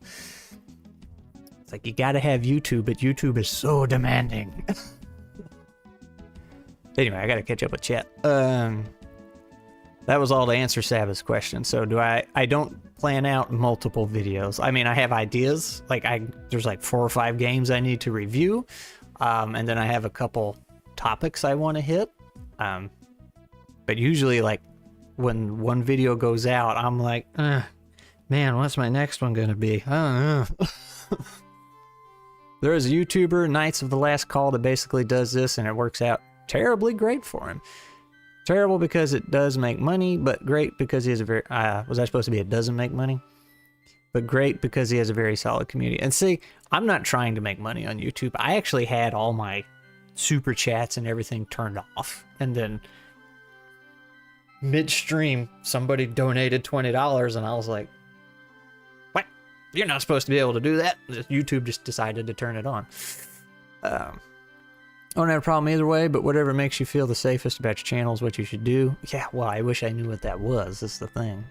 it's like, you gotta have YouTube, but YouTube is so demanding. Anyway, I gotta catch up with chat. That was all to answer Sabbath's question. So I don't plan out multiple videos. I mean, I have ideas. Like there's like 4 or 5 games I need to review. And then I have a couple topics I want to hit. But usually like when one video goes out, I'm like, man, what's my next one going to be? I don't know. There is a YouTuber, Knights of the Last Call, that basically does this, and it works out terribly great for him. Terrible because it does make money, but great because he has a very, was I supposed to be it doesn't make money? But great because he has a very solid community. And see, I'm not trying to make money on YouTube. I actually had all my super chats and everything turned off. And then midstream, somebody donated $20 and I was like, what? You're not supposed to be able to do that. YouTube just decided to turn it on. I don't have a problem either way, but whatever makes you feel the safest about your channel is what you should do. Yeah, well, I wish I knew what that was. That's the thing.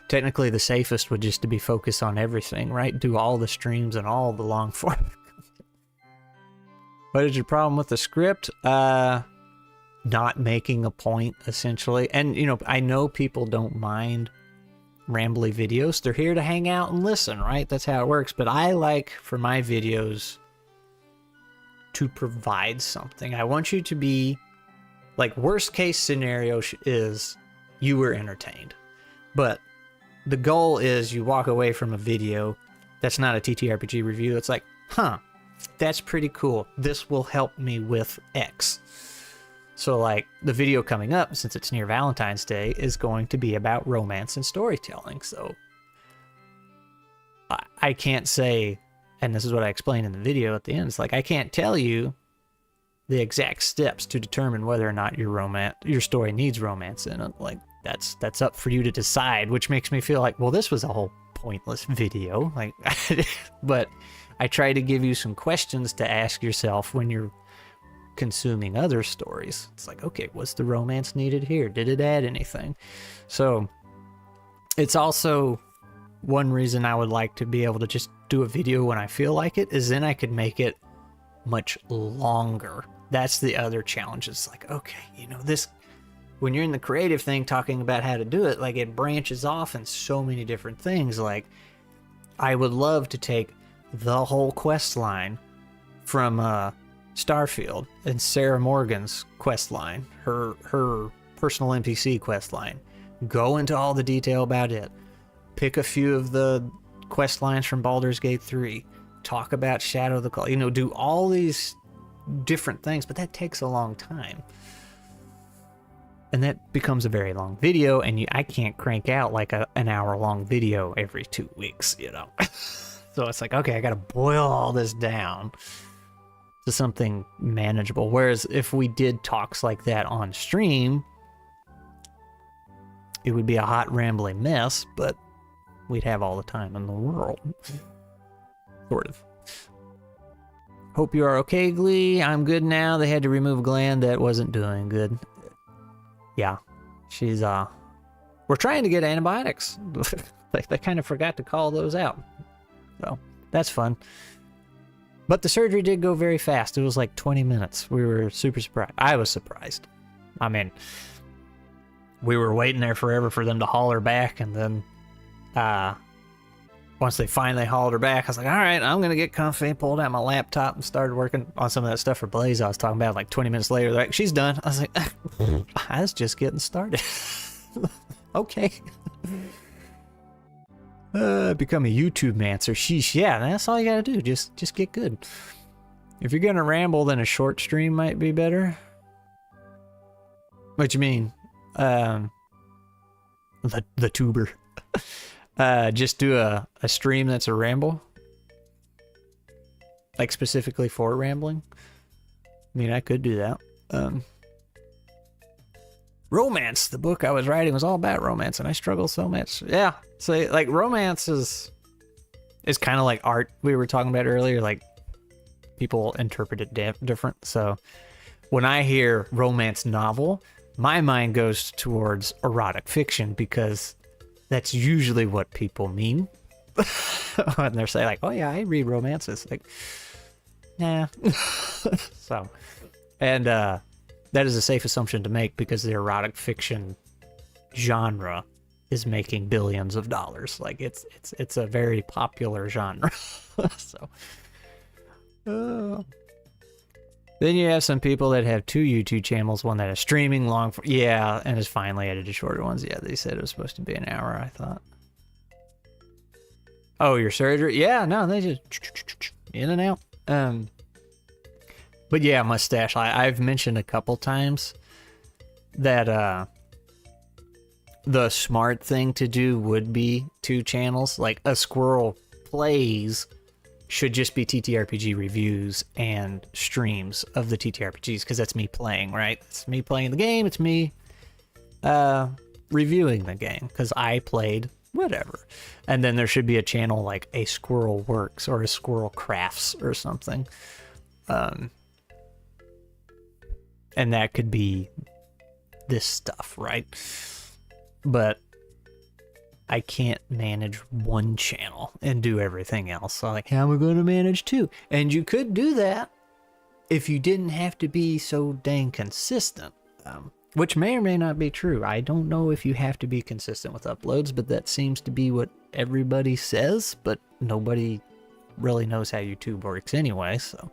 Technically, the safest would just to be focused on everything, right? Do all the streams and all the long form. What is your problem with the script? Not making a point, essentially. And, you know, I know people don't mind rambly videos. They're here to hang out and listen, right? That's how it works. But I like, for my videos, to provide something. I want you to be, like, worst case scenario is you were entertained. But the goal is you walk away from a video that's not a TTRPG review. It's like, huh, that's pretty cool. This will help me with X. So, like, the video coming up, since it's near Valentine's Day, is going to be about romance and storytelling. So I can't say, and this is what I explained in the video at the end, it's like, I can't tell you the exact steps to determine whether or not your story needs romance in it. Like, that's up for you to decide, which makes me feel like, well, this was a whole pointless video. Like, but I try to give you some questions to ask yourself when you're consuming other stories. It's like, okay, was the romance needed here? Did it add anything? So it's also one reason I would like to be able to just do a video when I feel like it, is then I could make it much longer. That's the other challenge. It's like, okay, you know, this, when you're in the creative thing talking about how to do it, like, it branches off in so many different things. Like, I would love to take the whole quest line from Starfield and Sarah Morgan's quest line, her personal NPC quest line, go into all the detail about it, pick a few of the quest lines from Baldur's Gate 3, talk about Shadow of the Call, you know, do all these different things, but that takes a long time. And that becomes a very long video, and I can't crank out like an hour-long video every 2 weeks, you know? So it's like, okay, I gotta boil all this down to something manageable. Whereas if we did talks like that on stream, it would be a hot, rambling mess, but we'd have all the time in the world. Sort of. Hope you are okay, Glee. I'm good now. They had to remove a gland that wasn't doing good. Yeah. She's, we're trying to get antibiotics. Like, they kind of forgot to call those out. So, that's fun. But the surgery did go very fast. It was like 20 minutes. We were super surprised. I was surprised. I mean, we were waiting there forever for them to haul her back, and then once they finally hauled her back, I was like, all right, I'm gonna get comfy, pulled out my laptop and started working on some of that stuff for Blaze I was talking about. Like 20 minutes later, they're like, she's done. I was like, I was just getting started. Okay. Become a YouTube mancer. Sheesh. Yeah, that's all you gotta do. Just get good. If you're gonna ramble, then a short stream might be better. What you mean? The tuber. Just do a stream that's a ramble, like specifically for rambling. I mean, I could do that. romance. The book I was writing was all about romance, and I struggle so much. Yeah. So like romance is kind of like art we were talking about earlier. Like people interpret it different. So when I hear romance novel, my mind goes towards erotic fiction because that's usually what people mean when they're saying like, "Oh yeah, I read romances." Like, nah. So, and that is a safe assumption to make because the erotic fiction genre is making billions of dollars. Like it's a very popular genre. So, then you have some people that have 2 YouTube channels, one that is streaming long for, yeah, and is finally edited shorter ones. Yeah, they said it was supposed to be an hour, I thought. Oh, your surgery? Yeah, no, they just in and out. But yeah, mustache. I've mentioned a couple times that the smart thing to do would be 2 channels. Like a Squirrel Plays should just be TTRPG reviews and streams of the TTRPGs, because that's me playing, right? It's me playing the game. It's me reviewing the game because I played whatever. And then there should be a channel like a Squirrel Works or a Squirrel Crafts or something. And that could be this stuff, right? But I can't manage one channel and do everything else. So like, how am I going to manage 2? And you could do that if you didn't have to be so dang consistent, which may or may not be true. I don't know if you have to be consistent with uploads, but that seems to be what everybody says, but nobody really knows how YouTube works anyway. So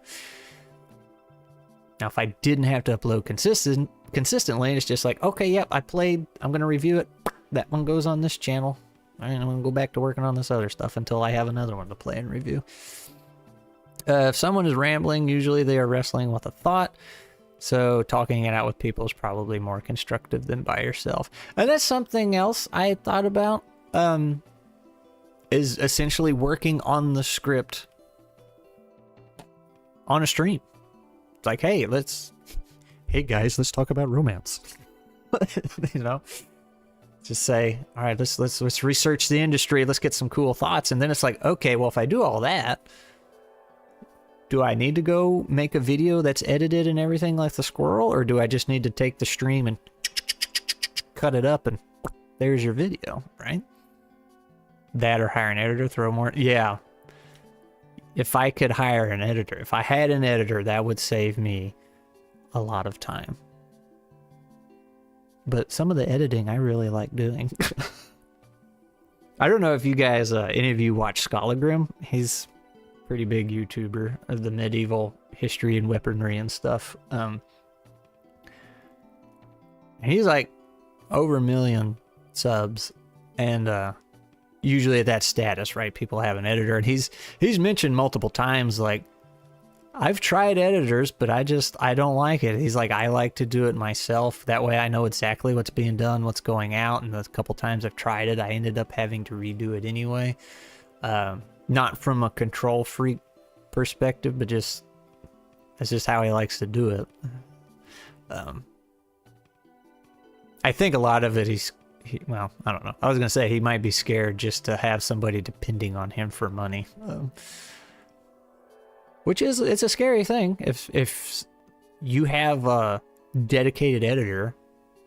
now if I didn't have to upload consistently, it's just like, okay, yep, I played, I'm going to review it. That one goes on this channel. I'm going to go back to working on this other stuff until I have another one to play and review. If someone is rambling, usually they are wrestling with a thought. So talking it out with people is probably more constructive than by yourself. And that's something else I had thought about, is essentially working on the script on a stream. It's like, hey guys, let's talk about romance. You know? Just say, all right, let's research the industry. Let's get some cool thoughts. And then it's like, okay, well, if I do all that, do I need to go make a video that's edited and everything like the Squirrel? Or do I just need to take the stream and cut it up and there's your video, right? That or hire an editor, throw more. Yeah. If I could hire an editor, if I had an editor, that would save me a lot of time. But some of the editing I really like doing. I don't know if you guys, any of you watch Skallagrim. He's a pretty big YouTuber of the medieval history and weaponry and stuff. He's like over 1 million subs, and usually at that status, right? People have an editor, and he's mentioned multiple times, like, I've tried editors, but I don't like it. He's like, I like to do it myself. That way I know exactly what's being done, what's going out. And the couple times I've tried it, I ended up having to redo it anyway. Not from a control freak perspective, but just, that's just how he likes to do it. I think a lot of it, well, I don't know. I was going to say he might be scared just to have somebody depending on him for money. Which is, it's a scary thing if you have a dedicated editor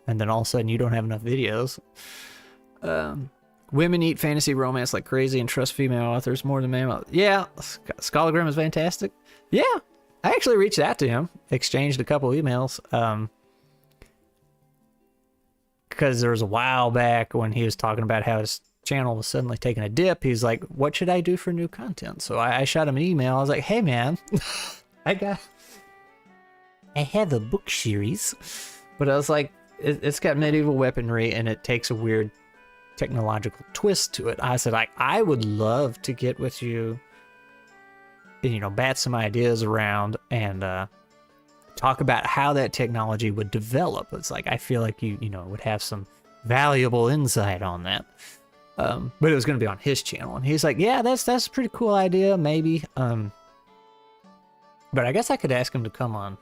and then all of a sudden you don't have enough videos. Women eat fantasy romance like crazy and trust female authors more than male. Yeah, Skallagrim is fantastic. Yeah, I actually reached out to him, exchanged a couple emails. Because there was a while back when he was talking about how his channel was suddenly taking a dip. He's like, what should I do for new content? So I shot him an email. I was like, hey man, I have a book series, but I was like, it's got medieval weaponry and it takes a weird technological twist to it. I said, I would love to get with you and, you know, bat some ideas around and talk about how that technology would develop. It's like, I feel like you know, would have some valuable insight on that. But it was going to be on his channel, and he's like, yeah, that's a pretty cool idea, maybe. But I guess I could ask him to come on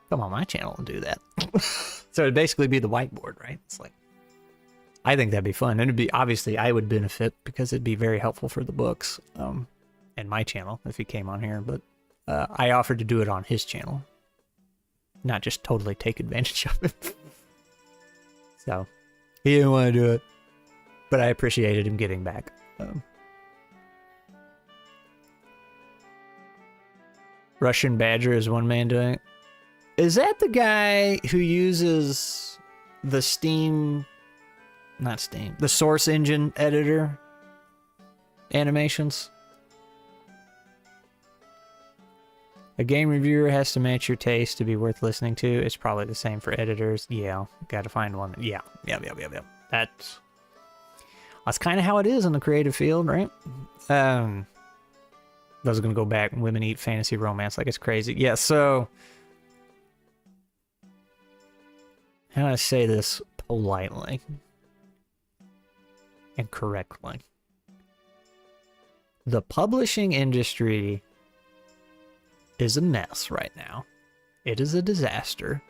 come on my channel and do that. So it'd basically be the whiteboard, right? It's like, I think that'd be fun. And it'd be, obviously I would benefit because it'd be very helpful for the books, and my channel if he came on here. But I offered to do it on his channel, not just totally take advantage of it. So he didn't want to do it, but I appreciated him getting back. Russian Badger is one man doing it. Is that the guy who uses the the Source Engine editor animations? A game reviewer has to match your taste to be worth listening to. It's probably the same for editors. Yeah, gotta find one. Yeah. That's kind of how it is in the creative field, right? I was gonna go back. Women eat fantasy romance like it's crazy. Yeah, so how do I say this politely and correctly? The publishing industry is a mess right now. It is a disaster.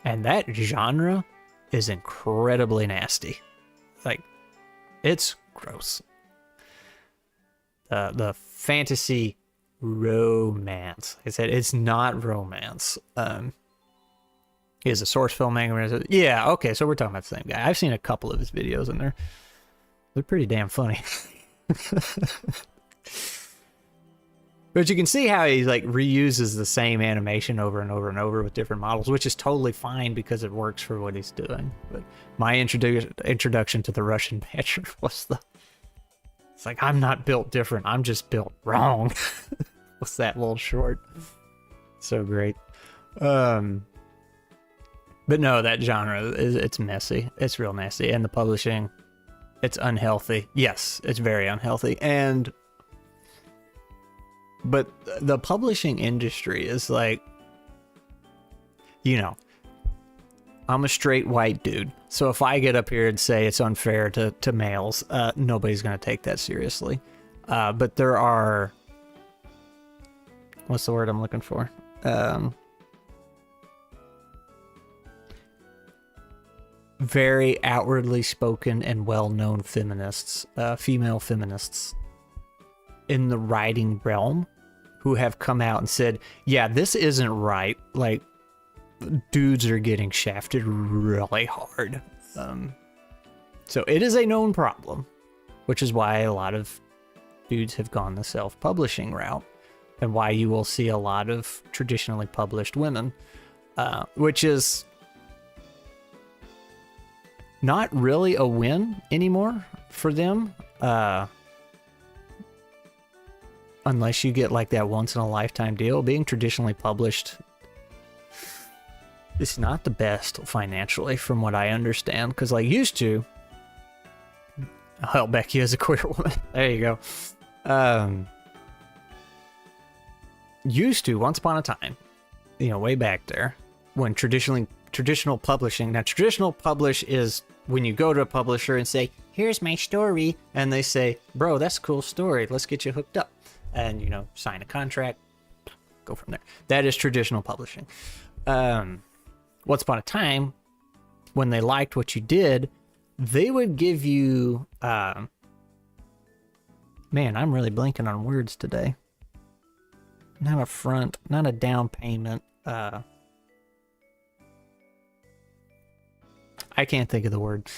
And that genre is incredibly nasty. Like, it's gross. The fantasy romance. Like I said, it's not romance. He is a source filmmaker. Yeah, okay, so we're talking about the same guy. I've seen a couple of his videos and they're pretty damn funny. But you can see how he like reuses the same animation over and over and over with different models, which is totally fine because it works for what he's doing. But my introduction to the Russian Badger was it's like, I'm not built different, I'm just built wrong. What's that little short? So great. But no, that genre it's messy. It's real nasty. And the publishing, it's unhealthy. Yes, it's very unhealthy. But the publishing industry is like, you know, I'm a straight white dude. So if I get up here and say it's unfair to males, nobody's going to take that seriously. But there are, what's the word I'm looking for? Very outwardly spoken and well-known feminists, female feminists in the writing realm, who have come out and said, yeah, this isn't right. Like, dudes are getting shafted really hard. So it is a known problem, which is why a lot of dudes have gone the self-publishing route, and why you will see a lot of traditionally published women, which is not really a win anymore for them. Unless you get like that once in a lifetime deal. Being traditionally published is not the best financially from what I understand. Because like used to, I'll help Becky as a queer woman. There you go. Used to, once upon a time, you know, way back there, when traditional publishing, now traditional publish is when you go to a publisher and say, here's my story. And they say, bro, that's a cool story. Let's get you hooked up. And, you know, sign a contract, go from there. That is traditional publishing. Once upon a time, when they liked what you did, they would give you, man, I'm really blanking on words today. Not a front, not a down payment. I can't think of the word.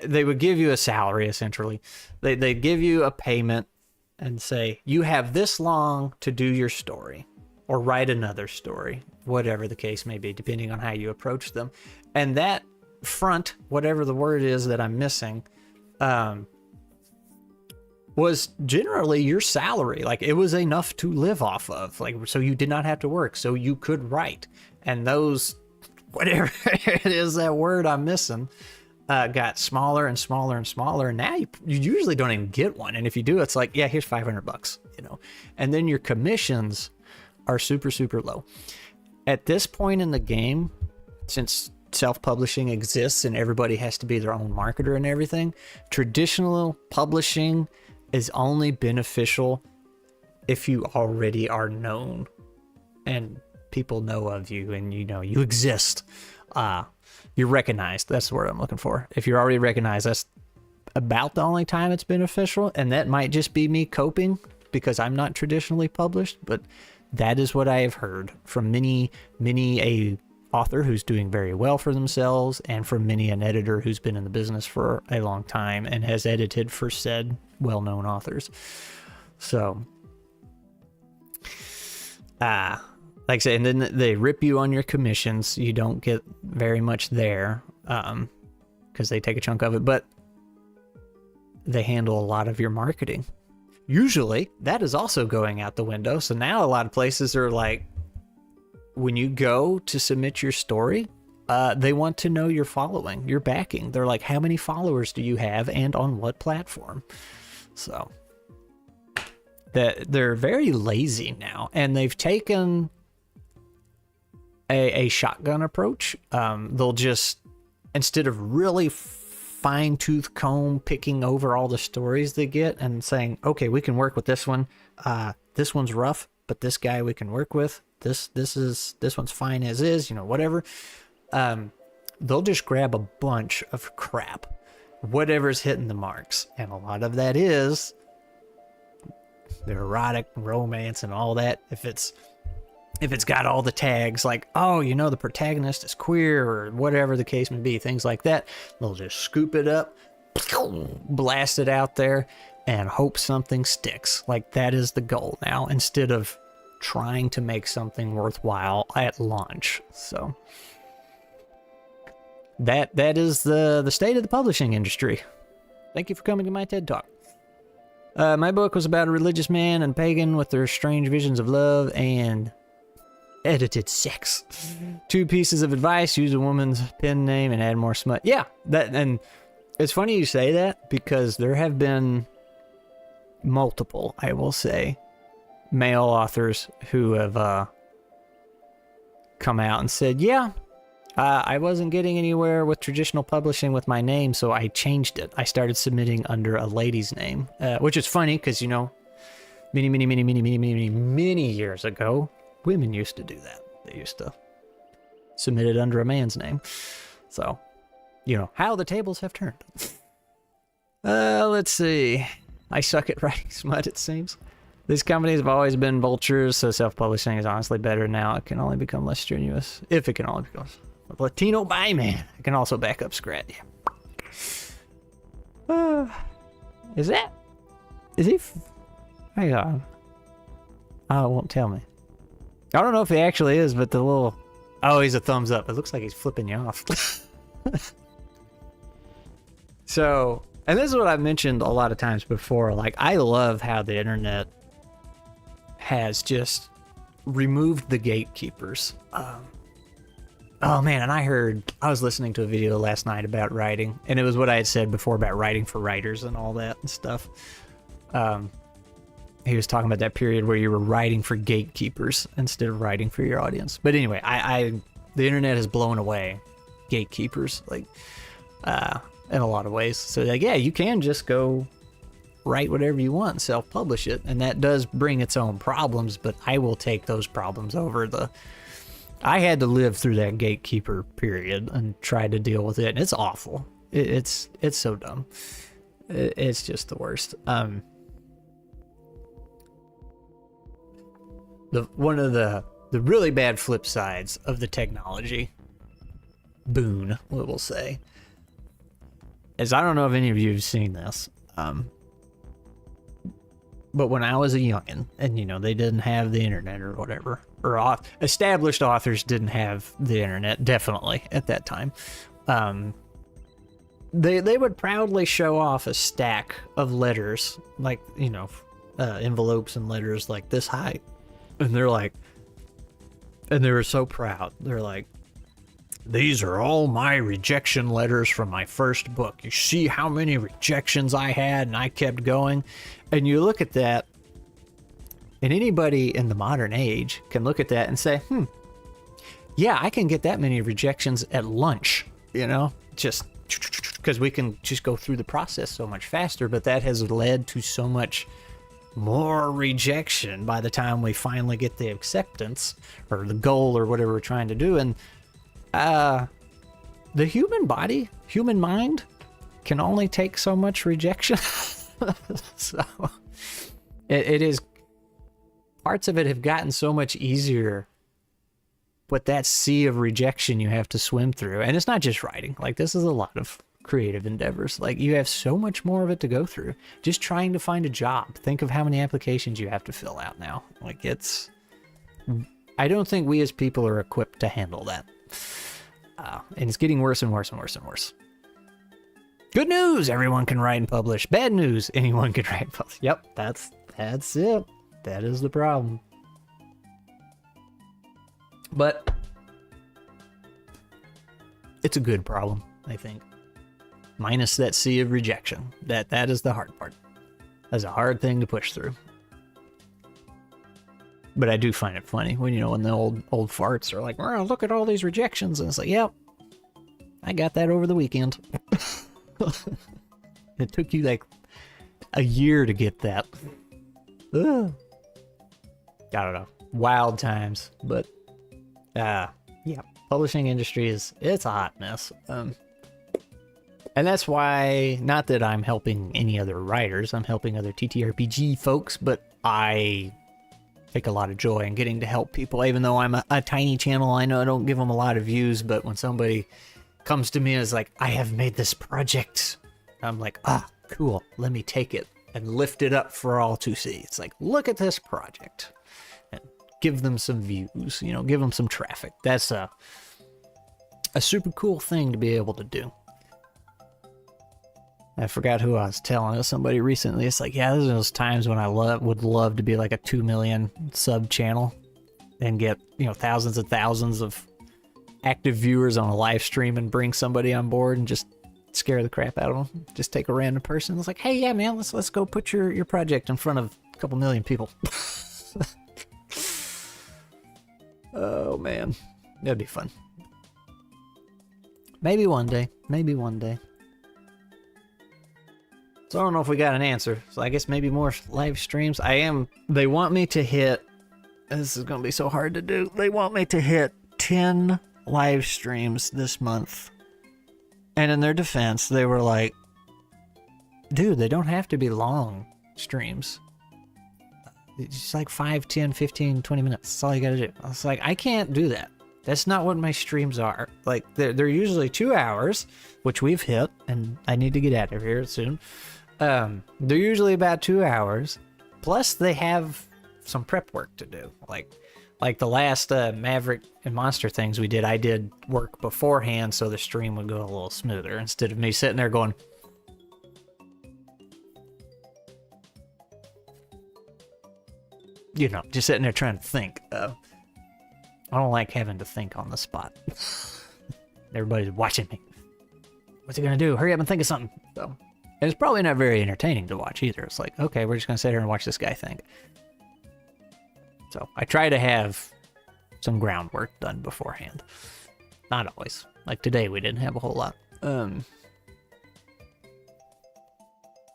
They would give you a salary, essentially. They'd give you a payment and say, you have this long to do your story or write another story, whatever the case may be, depending on how you approach them. And that front, whatever the word is that I'm missing, was generally your salary. Like, it was enough to live off of, like, so you did not have to work, so you could write. And those, whatever it is, that word I'm missing, got smaller and smaller and smaller. And now you usually don't even get one. And if you do, it's like, yeah, here's $500, you know. And then your commissions are super, super low. At this point in the game, since self-publishing exists and everybody has to be their own marketer and everything, traditional publishing is only beneficial if you already are known and people know of you and you know you exist. You're recognized. That's the word I'm looking for. If you're already recognized, that's about the only time it's beneficial, and that might just be me coping because I'm not traditionally published, but that is what I have heard from many a author who's doing very well for themselves, and from many an editor who's been in the business for a long time and has edited for said well-known authors. So like I say, and then they rip you on your commissions. You don't get very much there because they take a chunk of it, but they handle a lot of your marketing. Usually that is also going out the window. So now a lot of places are like, when you go to submit your story, they want to know your following, your backing. They're like, how many followers do you have and on what platform? So they're very lazy now, and they've taken a shotgun approach. They'll just, instead of really fine-tooth comb picking over all the stories they get and saying, okay, we can work with this one. This one's rough, but this guy we can work with. This one's fine as is, you know, whatever. They'll just grab a bunch of crap, whatever's hitting the marks, and a lot of that is the erotic romance and all that. If it's got all the tags like, oh, you know, the protagonist is queer or whatever the case may be, things like that, they'll just scoop it up, blast it out there, and hope something sticks. Like, that is the goal now, instead of trying to make something worthwhile at launch. So that is the state of the publishing industry. Thank you for coming to my TED Talk. My book was about a religious man and pagan with their strange visions of love and edited sex. 2 pieces of advice: use a woman's pen name and add more smut. Yeah, that, and it's funny you say that, because there have been multiple, I will say, male authors who have come out and said, yeah, I wasn't getting anywhere with traditional publishing with my name, so I changed it. I started submitting under a lady's name, which is funny because, you know, many years ago, women used to do that. They used to submit it under a man's name. So, you know, how the tables have turned. Let's see. I suck at writing smut, it seems. These companies have always been vultures, so self-publishing is honestly better now. It can only become less strenuous. If it can only become... Latino buy man. It can also back up Scrat. Yeah. Is he... Hang on. Oh, it won't tell me. I don't know if he actually is, but the little... Oh, he's a thumbs up. It looks like he's flipping you off. So, and this is what I've mentioned a lot of times before. Like, I love how the internet has just removed the gatekeepers. Oh man, and I was listening to a video last night about writing, and it was what I had said before about writing for writers and all that and stuff. He was talking about that period where you were writing for gatekeepers instead of writing for your audience. But anyway, the internet has blown away gatekeepers, like, in a lot of ways. So, like, yeah, you can just go write whatever you want, self-publish it, and that does bring its own problems, but I will take those problems over I had to live through that gatekeeper period and try to deal with it, and it's awful. It's so dumb. It's just the worst. One of the really bad flip sides of the technology boon, we'll say, is, I don't know if any of you have seen this, but when I was a youngin', and, you know, they didn't have the internet or whatever, or established authors didn't have the internet, definitely, at that time, they would proudly show off a stack of letters, like, you know, envelopes and letters like this height, and they're like, and they were so proud. They're like, these are all my rejection letters from my first book. You see how many rejections I had, and I kept going. And you look at that, and anybody in the modern age can look at that and say, yeah, I can get that many rejections at lunch, you know, just because we can just go through the process so much faster. But that has led to so much more rejection by the time we finally get the acceptance or the goal or whatever we're trying to do. And the human body, human mind can only take so much rejection. So it is, parts of it have gotten so much easier, but that sea of rejection you have to swim through. And it's not just writing. Like, this is a lot of creative endeavors. Like, you have so much more of it to go through. Just trying to find a job. Think of how many applications you have to fill out now. Like, it's, I don't think we as people are equipped to handle that. And it's getting worse and worse and worse and worse. Good news, everyone can write and publish. Bad news, anyone can write and publish. Yep, that's it. That is the problem. But it's a good problem, I think. Minus that sea of rejection. That is the hard part. That's a hard thing to push through. But I do find it funny when, you know, when the old farts are like, oh, look at all these rejections. And it's like, yep, I got that over the weekend. It took you like a year to get that. Ugh. I don't know. Wild times. But, yeah, publishing industry it's a hot mess. And that's why, not that I'm helping any other writers, I'm helping other TTRPG folks, but I take a lot of joy in getting to help people. Even though I'm a tiny channel, I know I don't give them a lot of views, but when somebody comes to me and is like, I have made this project, I'm like, cool, let me take it and lift it up for all to see. It's like, look at this project. And give them some views, you know, give them some traffic. That's a super cool thing to be able to do. I forgot who I was telling. Somebody recently. It's like, yeah, there's those times when I would love to be like a 2 million sub channel and get, you know, thousands and thousands of active viewers on a live stream and bring somebody on board and just scare the crap out of them. Just take a random person. It's like, hey, yeah, man, let's go put your project in front of a couple million people. Oh man, that'd be fun. Maybe one day. Maybe one day. So I don't know if we got an answer. So I guess maybe more live streams. They want me to hit, this is going to be so hard to do. They want me to hit 10 live streams this month. And in their defense, they were like, dude, they don't have to be long streams. It's just like 5, 10, 15, 20 minutes. That's all you got to do. I was like, I can't do that. That's not what my streams are. Like, they're usually 2 hours, which we've hit, and I need to get out of here soon. They're usually about 2 hours, plus they have some prep work to do. Like the last Maverick and Monster things we did, I did work beforehand so the stream would go a little smoother instead of me sitting there going, you know, just sitting there trying to think. I don't like having to think on the spot. Everybody's watching me. What's he gonna do? Hurry up and think of something. So, and it's probably not very entertaining to watch either. It's like, okay, we're just gonna sit here and watch this guy think. So I try to have some groundwork done beforehand. Not always. Like today, we didn't have a whole lot.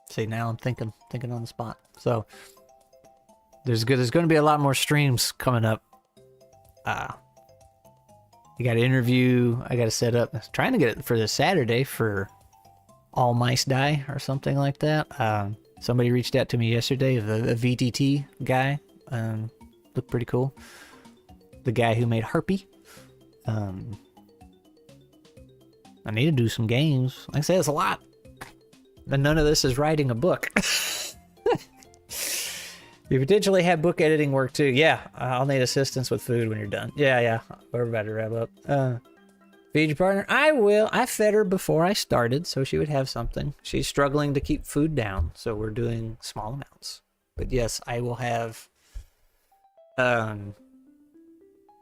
See, now I'm thinking on the spot. So there's going to be a lot more streams coming up. I got an interview I got to set up. I was trying to get it for this Saturday for All Mice Die or something like that. Somebody reached out to me yesterday, a VTT guy. Looked pretty cool. The guy who made Harpy. I need to do some games. Like I said, it's a lot. And none of this is writing a book. You potentially have book editing work too. Yeah, I'll need assistance with food when you're done. Yeah, we're about to wrap up. Feed your partner? I will. I fed her before I started, so she would have something. She's struggling to keep food down, so we're doing small amounts. But yes, I will have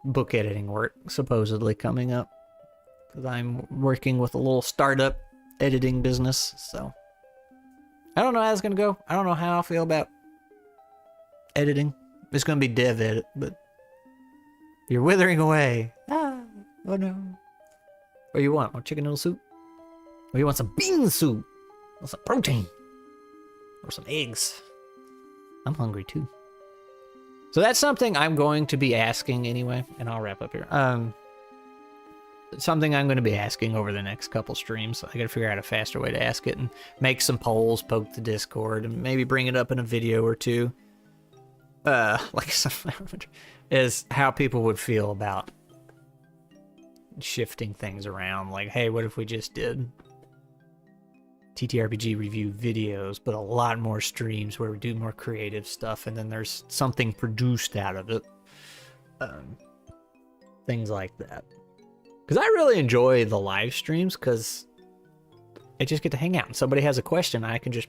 book editing work supposedly coming up. Because I'm working with a little startup editing business, so I don't know how it's going to go. I don't know how I feel about editing. It's going to be dev edit, but you're withering away. Oh no. What do you want? Want chicken noodle soup? Or you want some bean soup? Or some protein? Or some eggs? I'm hungry too. So that's something I'm going to be asking anyway, and I'll wrap up here. Something I'm going to be asking over the next couple streams. I got to figure out a faster way to ask it and make some polls, poke the Discord, and maybe bring it up in a video or two. Like is how people would feel about shifting things around. Like, hey, what if we just did TTRPG review videos, but a lot more streams where we do more creative stuff, and then there's something produced out of it. Things like that. Because I really enjoy the live streams, because I just get to hang out, and somebody has a question, I can just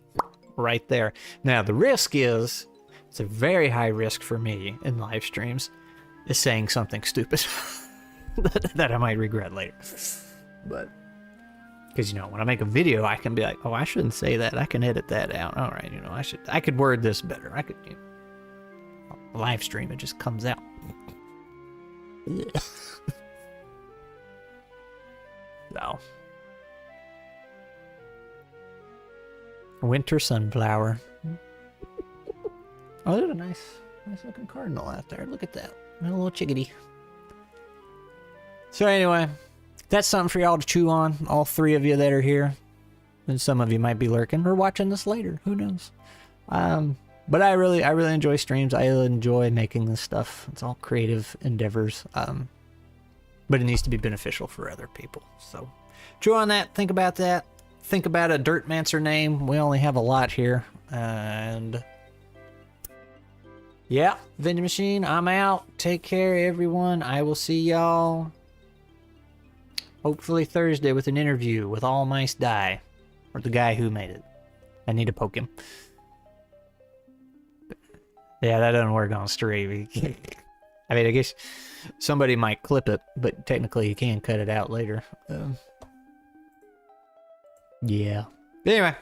right there. Now, the risk is, it's a very high risk for me in live streams, is saying something stupid that I might regret later. But, because, you know, when I make a video, I can be like, oh, I shouldn't say that. I can edit that out. All right, you know, I could word this better. I could, you know, live stream, it just comes out. No. Winter sunflower. Oh, there's a nice looking cardinal out there. Look at that. A little chickadee. So anyway, that's something for y'all to chew on. All three of you that are here. And some of you might be lurking or watching this later. Who knows? But I really enjoy streams. I enjoy making this stuff. It's all creative endeavors. But it needs to be beneficial for other people. So chew on that. Think about that. Think about a Dirtmancer name. We only have a lot here. And yeah, vending machine, I'm out. Take care, everyone. I will see y'all hopefully Thursday with an interview with All Mice Die. Or the guy who made it. I need to poke him. Yeah, that doesn't work on stream. I mean, I guess somebody might clip it, but technically you can cut it out later. Yeah. Anyway,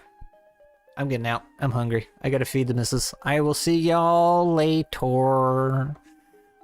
I'm getting out. I'm hungry. I gotta feed the missus. I will see y'all later.